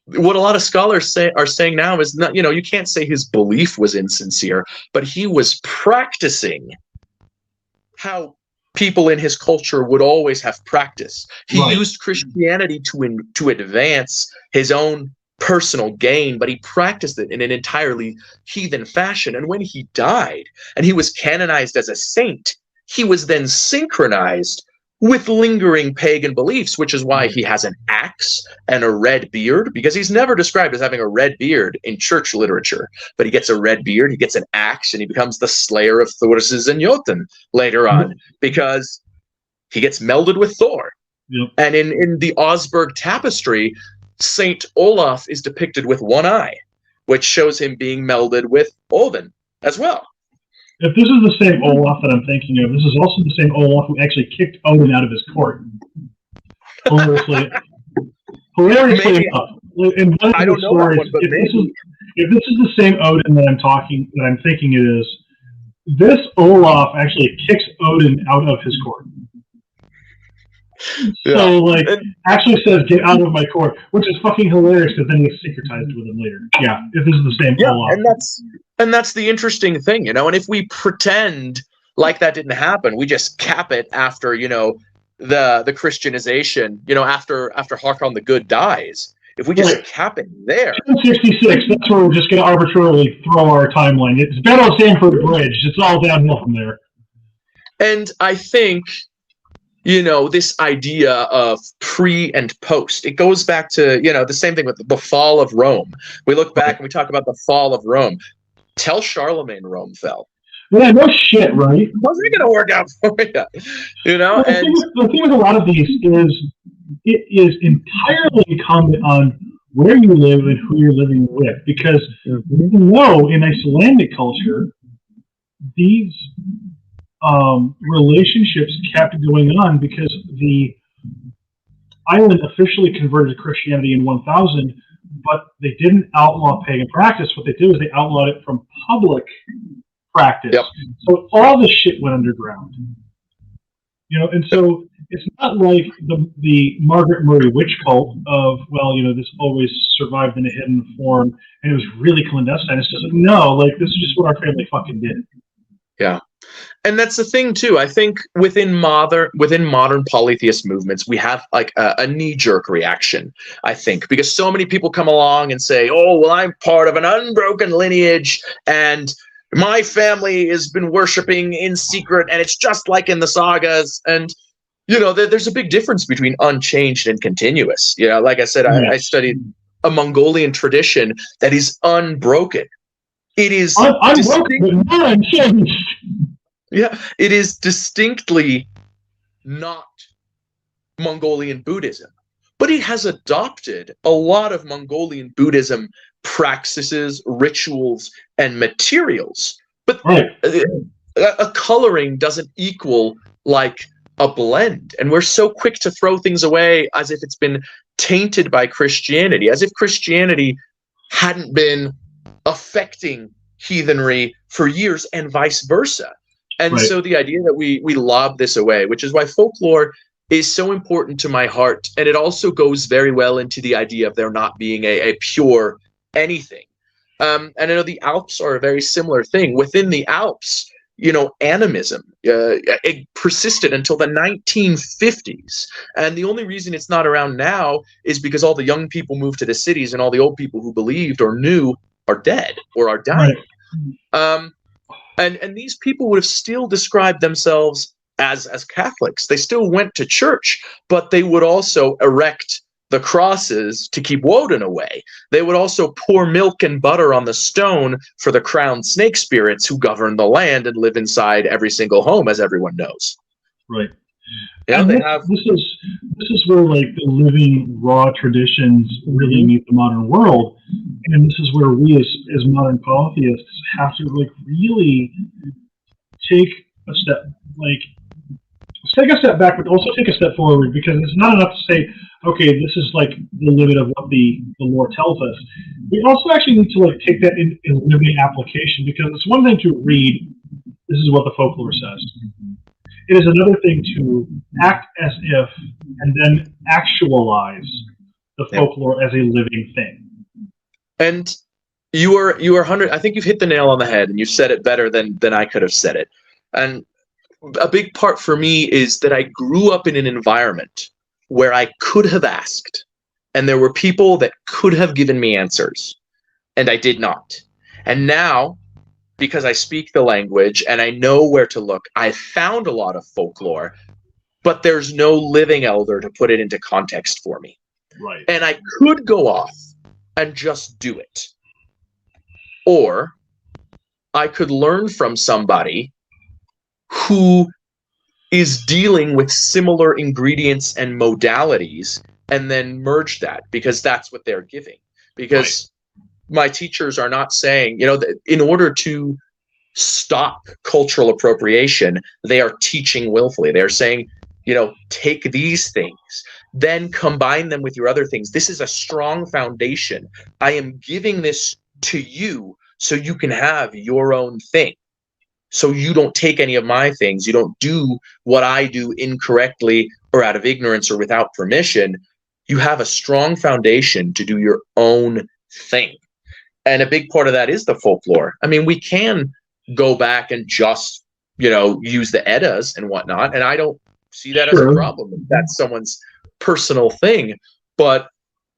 what a lot of scholars are saying now is not, you can't say his belief was insincere, but he was practicing how people in his culture would always have practice. He used Christianity to advance his own personal gain, but he practiced it in an entirely heathen fashion. And when he died and he was canonized as a saint, he was then synchronized with lingering pagan beliefs, which is why he has an axe and a red beard, because he's never described as having a red beard in church literature. But he gets a red beard, he gets an axe, and he becomes the slayer of Thor's and Jotun later on, because he gets melded with Thor. Yep. And in the Augsburg tapestry, Saint Olaf is depicted with one eye, which shows him being melded with Odin as well. If this is the same Olaf that I'm thinking of, this is also the same Olaf who actually kicked Odin out of his court. Hilariously enough. In one of the stories, if this is the same Odin that I'm thinking it is, this Olaf actually kicks Odin out of his court. So, actually says, "Get out of my court," which is fucking hilarious because then he gets synchronized with him later. Yeah, if this is the same Olaf. And that's the interesting thing, And if we pretend like that didn't happen, we just cap it after, the Christianization, after Håkon the Good dies. If we just cap it there. 1066, that's where we're just going to arbitrarily throw our timeline. It's Battle of Stamford Bridge. It's all downhill from there. And I think, this idea of pre and post, it goes back to, the same thing with the fall of Rome. We look back and we talk about the fall of Rome. Tell Charlemagne Rome fell. Yeah, no shit, right? How's it going to work out for you? The thing with a lot of these is it is entirely incumbent on where you live and who you're living with. Because in Icelandic culture, these relationships kept going on because the island officially converted to Christianity in 1000, but they didn't outlaw pagan practice. What they did is they outlawed it from public practice. Yep. So all this shit went underground. And so it's not like the Margaret Murray witch cult of, this always survived in a hidden form and it was really clandestine. It's just this is just what our family fucking did. Yeah. And that's the thing too. I think within modern polytheist movements, we have a knee-jerk reaction, I think, because so many people come along and say, oh, well, I'm part of an unbroken lineage and my family has been worshiping in secret and it's just like in the sagas. And, there's a big difference between unchanged and continuous. Like I said, I studied a Mongolian tradition that is unbroken. It is unbroken, but not unchanged. Yeah, it is distinctly not Mongolian Buddhism, but it has adopted a lot of Mongolian Buddhism practices, rituals, and materials. But a coloring doesn't equal a blend. And we're so quick to throw things away as if it's been tainted by Christianity, as if Christianity hadn't been affecting heathenry for years and vice versa. And so the idea that we lob this away, which is why folklore is so important to my heart. And it also goes very well into the idea of there not being a pure anything. And I know the Alps are a very similar thing. Within the Alps, animism, it persisted until the 1950s. And the only reason it's not around now is because all the young people moved to the cities and all the old people who believed or knew are dead or are dying. And these people would have still described themselves as Catholics. They still went to church, but they would also erect the crosses to keep Woden away. They would also pour milk and butter on the stone for the crowned snake spirits who govern the land and live inside every single home, as everyone knows. Right. Yeah, this is where the living raw traditions really meet the modern world, and this is where we as modern polytheists have to really take a step back, but also take a step forward, because it's not enough to say, okay, this is the limit of what the lore tells us. We also actually need to take that in living application, because it's one thing to read, this is what the folklore says. It is another thing to act as if and then actualize the folklore as a living thing. And you are 100. I think you've hit the nail on the head, and you've said it better than I could have said it. And a big part for me is that I grew up in an environment where I could have asked, and there were people that could have given me answers, and I did not. And now, because I speak the language and I know where to look, I found a lot of folklore, but there's no living elder to put it into context for me. Right. And I could go off and just do it. Or I could learn from somebody who is dealing with similar ingredients and modalities and then merge that, because that's what they're giving. Because my teachers are not saying, that in order to stop cultural appropriation, they are teaching willfully. They're saying, take these things, then combine them with your other things. This is a strong foundation. I am giving this to you so you can have your own thing. So you don't take any of my things. You don't do what I do incorrectly or out of ignorance or without permission. You have a strong foundation to do your own thing. And a big part of that is the folklore. I mean, we can go back and just, use the Eddas and whatnot. And I don't see that as a problem. That's someone's personal thing. But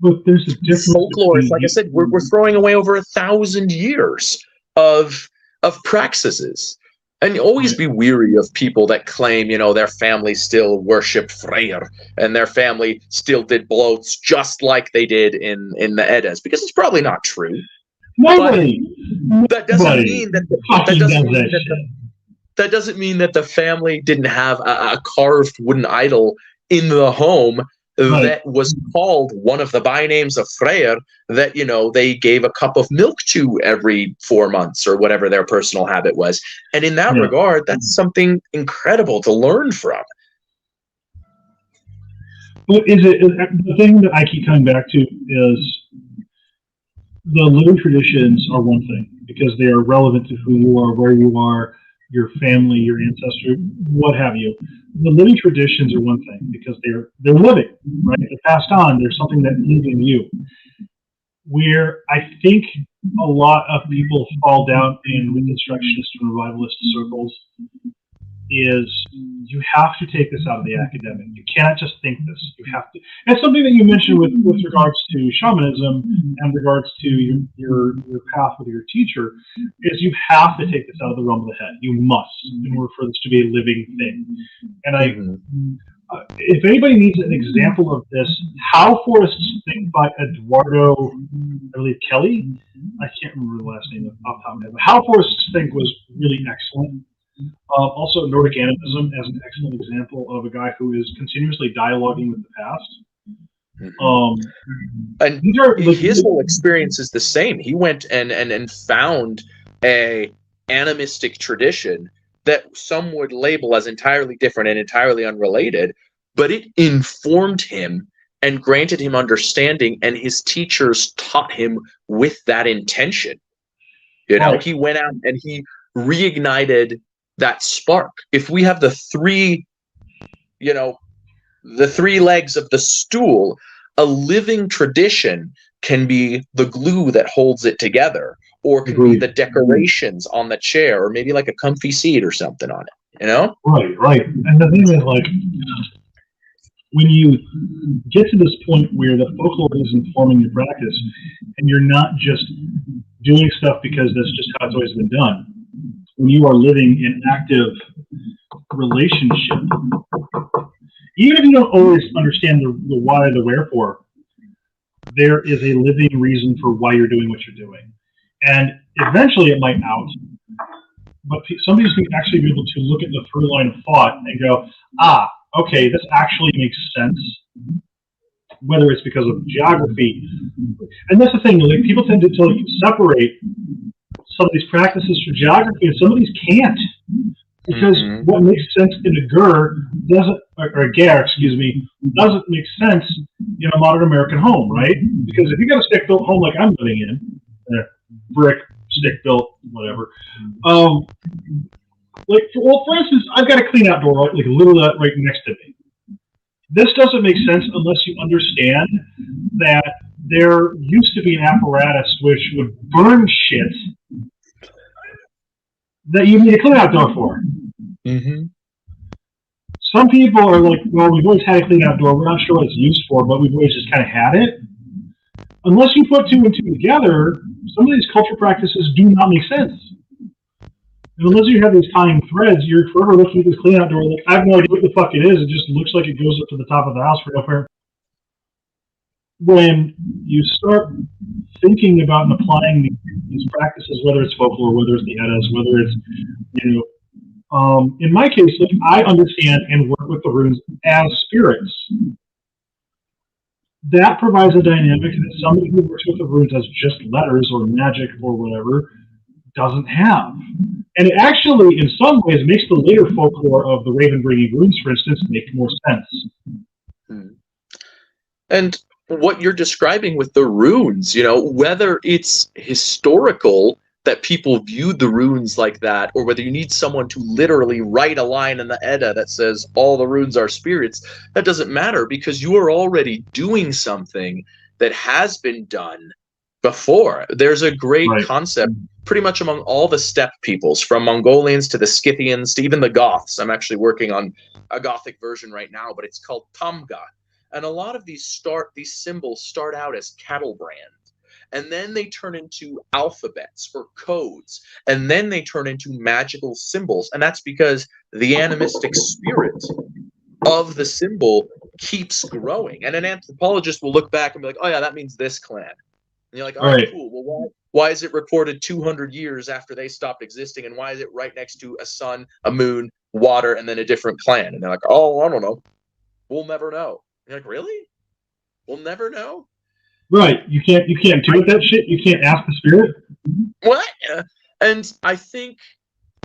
there's a difference. Folklore is, like I said, we're throwing away over 1,000 years of praxises. And always be weary of people that claim, their family still worshipped Freyr and their family still did bloats just like they did in the Eddas, because it's probably not true. Nobody. That doesn't mean that the family didn't have a carved wooden idol in the home that was called one of the bynames of Freyr, that they gave a cup of milk to every 4 months or whatever their personal habit was. And in that regard, that's something incredible to learn from. But the thing that I keep coming back to is the living traditions are one thing, because they are relevant to who you are, where you are, your family, your ancestry, what have you. The living traditions are one thing, because they're living, right? They're passed on. There's something that lives in you. Where I think a lot of people fall down in Reconstructionist and revivalist circles is you have to take this out of the academic. You cannot just think this. You have to. And something that you mentioned with regards to shamanism and regards to your path with your teacher is you have to take this out of the realm of the head. You must, in order for this to be a living thing. And if anybody needs an example of this, How Forests Think by Eduardo, I believe, Kelly. I can't remember the last name off the top of my head. But How Forests Think was really excellent. Also, Nordic Animism as an excellent example of a guy who is continuously dialoguing with the past. And his whole experience is the same. He went and found a animistic tradition that some would label as entirely different and entirely unrelated, but it informed him and granted him understanding, and his teachers taught him with that intention. He went out and he reignited that spark. If we have the three legs of the stool, a living tradition can be the glue that holds it together, or can be the decorations on the chair, or maybe like a comfy seat or something on it, Right. And the thing is, like, when you get to this point where the folklore is informing your practice, and you're not just doing stuff because that's just how it's always been done, when you are living in active relationship, even if you don't always understand the why, the wherefore, there is a living reason for why you're doing what you're doing. And eventually it might out, but somebody's going to actually be able to look at the through line of thought and go, okay, this actually makes sense, whether it's because of geography. And that's the thing, like, people tend to separate some of these practices for geography, and some of these can't, because what makes sense in a ger doesn't, or a ger, doesn't make sense in a modern American home, right? Because if you got a stick-built home like I'm living in, brick, stick-built, whatever, Like, for instance, I've got a clean out door, like literally right next to me. This doesn't make sense unless you understand that there used to be an apparatus which would burn shit that you need a clean out door for. Mm-hmm. Some people are like, well, we've always had a clean out door. We're not sure what it's used for, but we've always just kind of had it. Unless you put two and two together, some of these culture practices do not make sense. And unless you have these tying threads, you're forever looking at this clean out door like, I have no idea what the fuck it is. It just looks like it goes up to the top of the house for no apparent. When you start thinking about and applying these practices, whether it's folklore, whether it's the Eddas, whether it's, in my case, like, I understand and work with the runes as spirits. That provides a dynamic that somebody who works with the runes as just letters or magic or whatever doesn't have. And it actually, in some ways, makes the later folklore of the raven-bringing runes, for instance, make more sense. And what you're describing with the runes, whether it's historical that people viewed the runes like that, or whether you need someone to literally write a line in the Edda that says all the runes are spirits, that doesn't matter, because you are already doing something that has been done before. There's a great concept pretty much among all the steppe peoples, from Mongolians to the Scythians to even the Goths. I'm actually working on a Gothic version right now, but it's called Tamga. And a lot of these symbols start out as cattle brands. And then they turn into alphabets or codes. And then they turn into magical symbols. And that's because the animistic spirit of the symbol keeps growing. And an anthropologist will look back and be like, oh yeah, that means this clan. And you're like, all right, cool. Well, why is it recorded 200 years after they stopped existing? And why is it right next to a sun, a moon, water, and then a different clan? And they're like, oh, I don't know. We'll never know. And you're like, really? We'll never know? Right. You can't do with that shit. You can't ask the spirit. What? And I think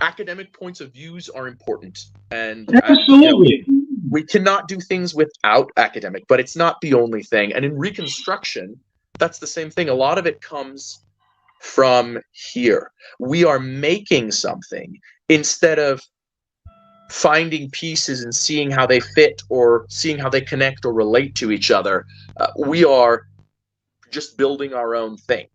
academic points of views are important. And absolutely. We cannot do things without academic, but it's not the only thing. And in Reconstruction, that's the same thing. A lot of it comes from here. We are making something instead of finding pieces and seeing how they fit or seeing how they connect or relate to each other. We are just building our own thing,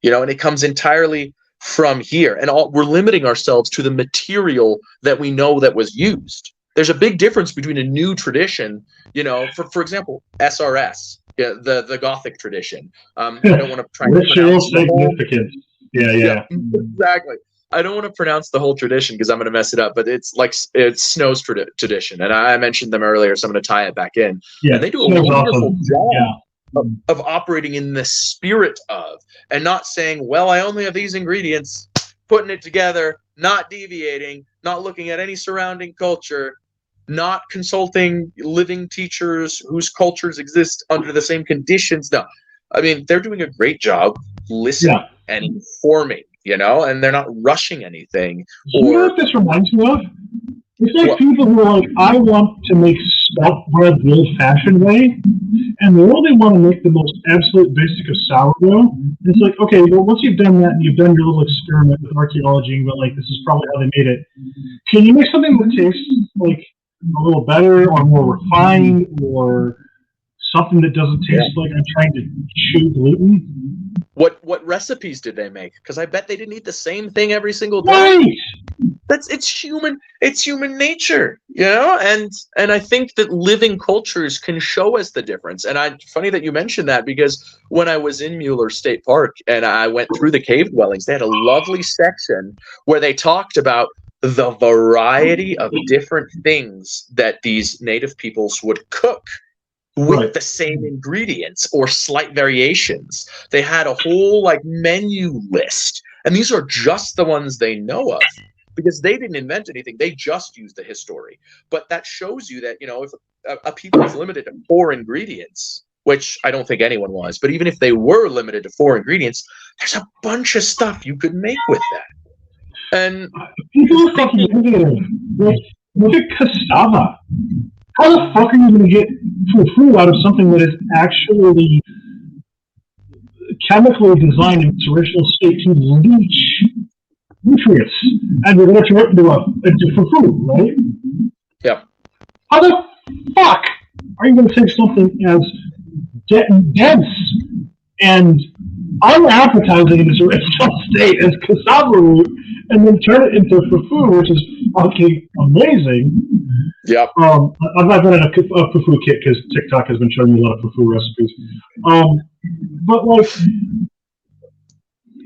and it comes entirely from here. And we're limiting ourselves to the material that we know that was used. There's a big difference between a new tradition, for example, SRS, the Gothic tradition. I don't want to try to pronounce significance. Yeah, exactly. I don't want to pronounce the whole tradition because I'm going to mess it up, but it's Snow's tradition. And I mentioned them earlier, so I'm going to tie it back in. Yeah, and they do a wonderful job of operating in the spirit of, and not saying, well, I only have these ingredients, putting it together, not deviating, not looking at any surrounding culture, not consulting living teachers whose cultures exist under the same conditions. No, I mean, they're doing a great job listening and informing, and they're not rushing anything. You know what this reminds me of? It's like people who are like, I want to make spelt bread the old-fashioned way, and they only want to make the most absolute basic of sourdough. It's like, okay, well, once you've done that and you've done your little experiment with archaeology and like, this is probably how they made it, can you make something that tastes like a little better or more refined, or something that doesn't taste like I'm trying to chew gluten? What recipes did they make? Because I bet they didn't eat the same thing every single day. Right. It's human nature, and I think that living cultures can show us the difference. And funny that you mentioned that, because when I was in Mueller State Park and I went through the cave dwellings, they had a lovely section where they talked about the variety of different things that these native peoples would cook with the same ingredients or slight variations. They had a whole menu list, and these are just the ones they know of, because they didn't invent anything. They just used the history. But that shows you that, if a people is limited to 4 ingredients, which I don't think anyone was, but even if they were limited to 4 ingredients, there's a bunch of stuff you could make with that. And people are fucking negative. Look at cassava. How the fuck are you going to get food out of something that is actually chemically designed in its original state to leach nutrients, and we're going to turn it into food, right? Yep. How the fuck are you going to take something as dense and unappetizing in its original state as cassava root, and then turn it into fufu, which is fucking amazing? Yep. I've been in a fufu kit because TikTok has been showing me a lot of fufu recipes. But like,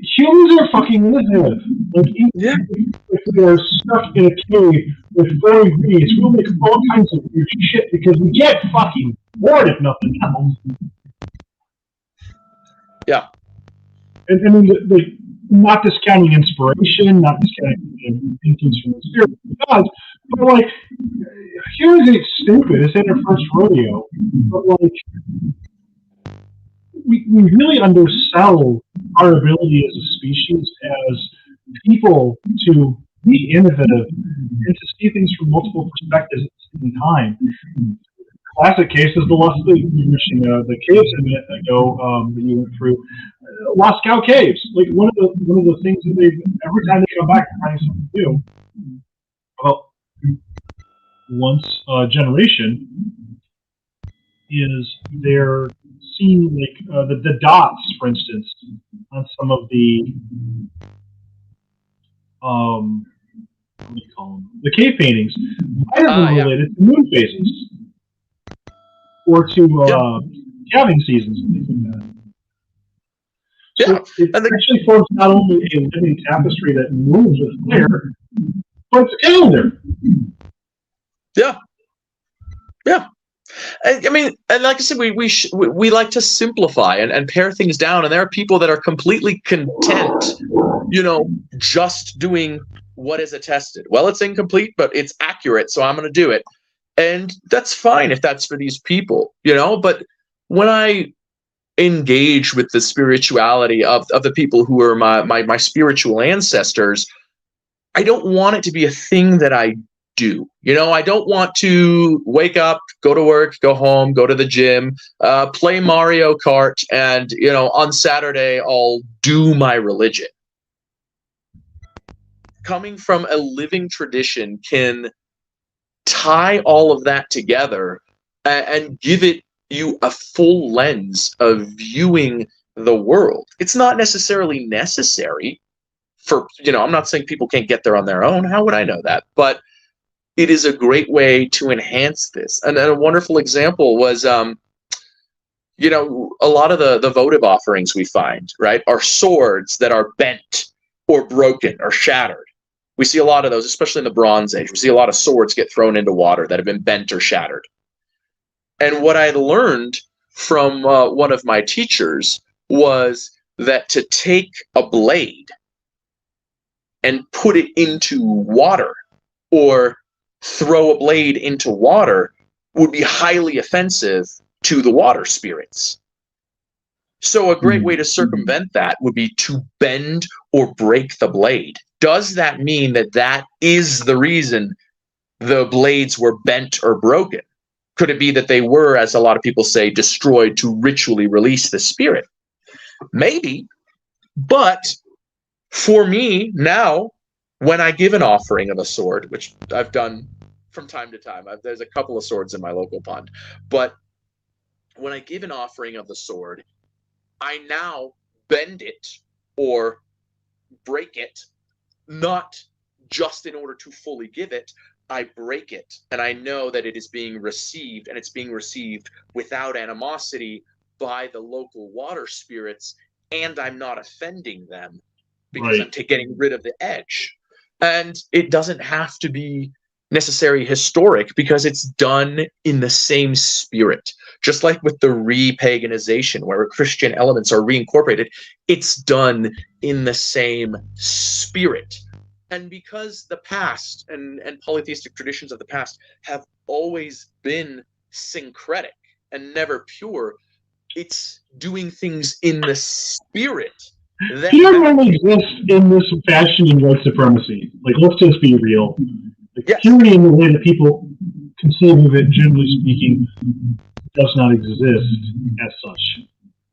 humans are fucking lizards. Like, if we are stuck in a cave with 4 ingredients, we'll make all kinds of weird shit because we get fucking bored if nothing else. Yeah. And I mean, not discounting inspiration, not discounting influence from the spirit of God, but like, humans ain't stupid. This ain't our first rodeo. But like, we really undersell our ability as a species, as people, to be innovative and to see things from multiple perspectives at the same time. Classic case is the caves a minute ago that you went through. Lost Cow Caves. Like one of the things that they, every time they come back, they're trying something new. Well, once a generation is they're seeing like the dots, for instance, on some of the what do you call them? The cave paintings might have been related to moon phases or to calving seasons and things like that. So it actually forms not only a living tapestry that moves with fire, but it's a calendar. Yeah. Yeah. I mean, and like I said, we like to simplify and pare things down, and there are people that are completely content, just doing what is attested. Well, it's incomplete, but it's accurate, so I'm going to do it. And that's fine if that's for these people, but when I engage with the spirituality of the people who are my spiritual ancestors, I don't want it to be a thing that I do. I don't want to wake up, go to work, go home, go to the gym, play Mario Kart, and on Saturday I'll do my religion. Coming from a living tradition can tie all of that together and give you a full lens of viewing the world. It's not necessarily necessary for, I'm not saying people can't get there on their own. How would I know that? But it is a great way to enhance this. And a wonderful example was, a lot of the votive offerings we find, right, are swords that are bent or broken or shattered. We see a lot of those, especially in the Bronze Age. We see a lot of swords get thrown into water that have been bent or shattered. And what I learned from one of my teachers was that to take a blade and put it into water or throw a blade into water would be highly offensive to the water spirits. So a great way to circumvent that would be to bend or break the blade. Does that mean that is the reason the blades were bent or broken? Could it be that they were, as a lot of people say, destroyed to ritually release the spirit? Maybe. But for me now, when I give an offering of a sword, which I've done from time to time, there's a couple of swords in my local pond, but when I give an offering of the sword, I now bend it or break it, not just in order to fully give it. I break it, and I know that it is being received, and it's being received without animosity by the local water spirits, and I'm not offending them because I'm getting rid of the edge. And it doesn't have to be necessarily historic because it's done in the same spirit. Just like with the re-paganization, where Christian elements are reincorporated, it's done in the same spirit. And because the past and polytheistic traditions of the past have always been syncretic and never pure, it's doing things in the spirit. Fear only exists in this fashion in white supremacy. Like, let's just be real. Like, purity in the way that people conceive of it, generally speaking, does not exist as such.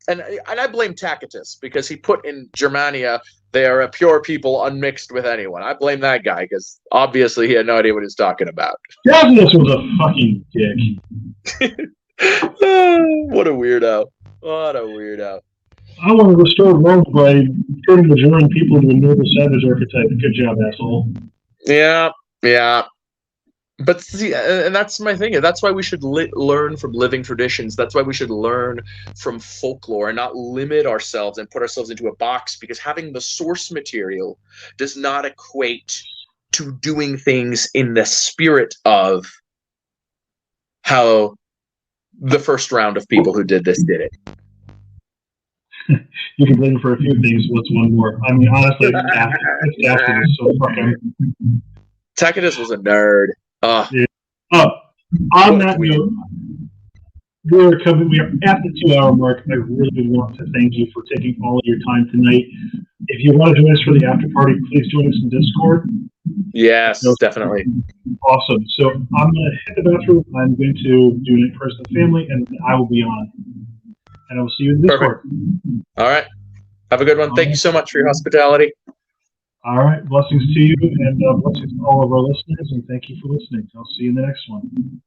and I blame Tacitus because he put in Germania, they are a pure people unmixed with anyone. I blame that guy because obviously he had no idea what he was talking about. Tacitus was a fucking dick. What a weirdo. What a weirdo. I want to restore Rome by turning the German people into a noble savage archetype. Good job, asshole. Yeah, yeah. But see, and that's my thing. That's why we should learn from living traditions. That's why we should learn from folklore and not limit ourselves and put ourselves into a box, because having the source material does not equate to doing things in the spirit of how the first round of people who did this did it. You can blame for a few things. What's one more? I mean, honestly, Tacitus is so fucking. Tacitus was a nerd. Yeah. On that note, we are at the 2-hour mark. I really want to thank you for taking all of your time tonight. If you want to join us for the after party, please join us in Discord. Yes, definitely. Awesome. So I'm going to hit the bathroom. I'm going to do an in-person family, and I will be on. And I will see you in Discord. Perfect. All right. Have a good one. Thank you so much for your hospitality. All right. Blessings to you, and blessings to all of our listeners, and thank you for listening. I'll see you in the next one.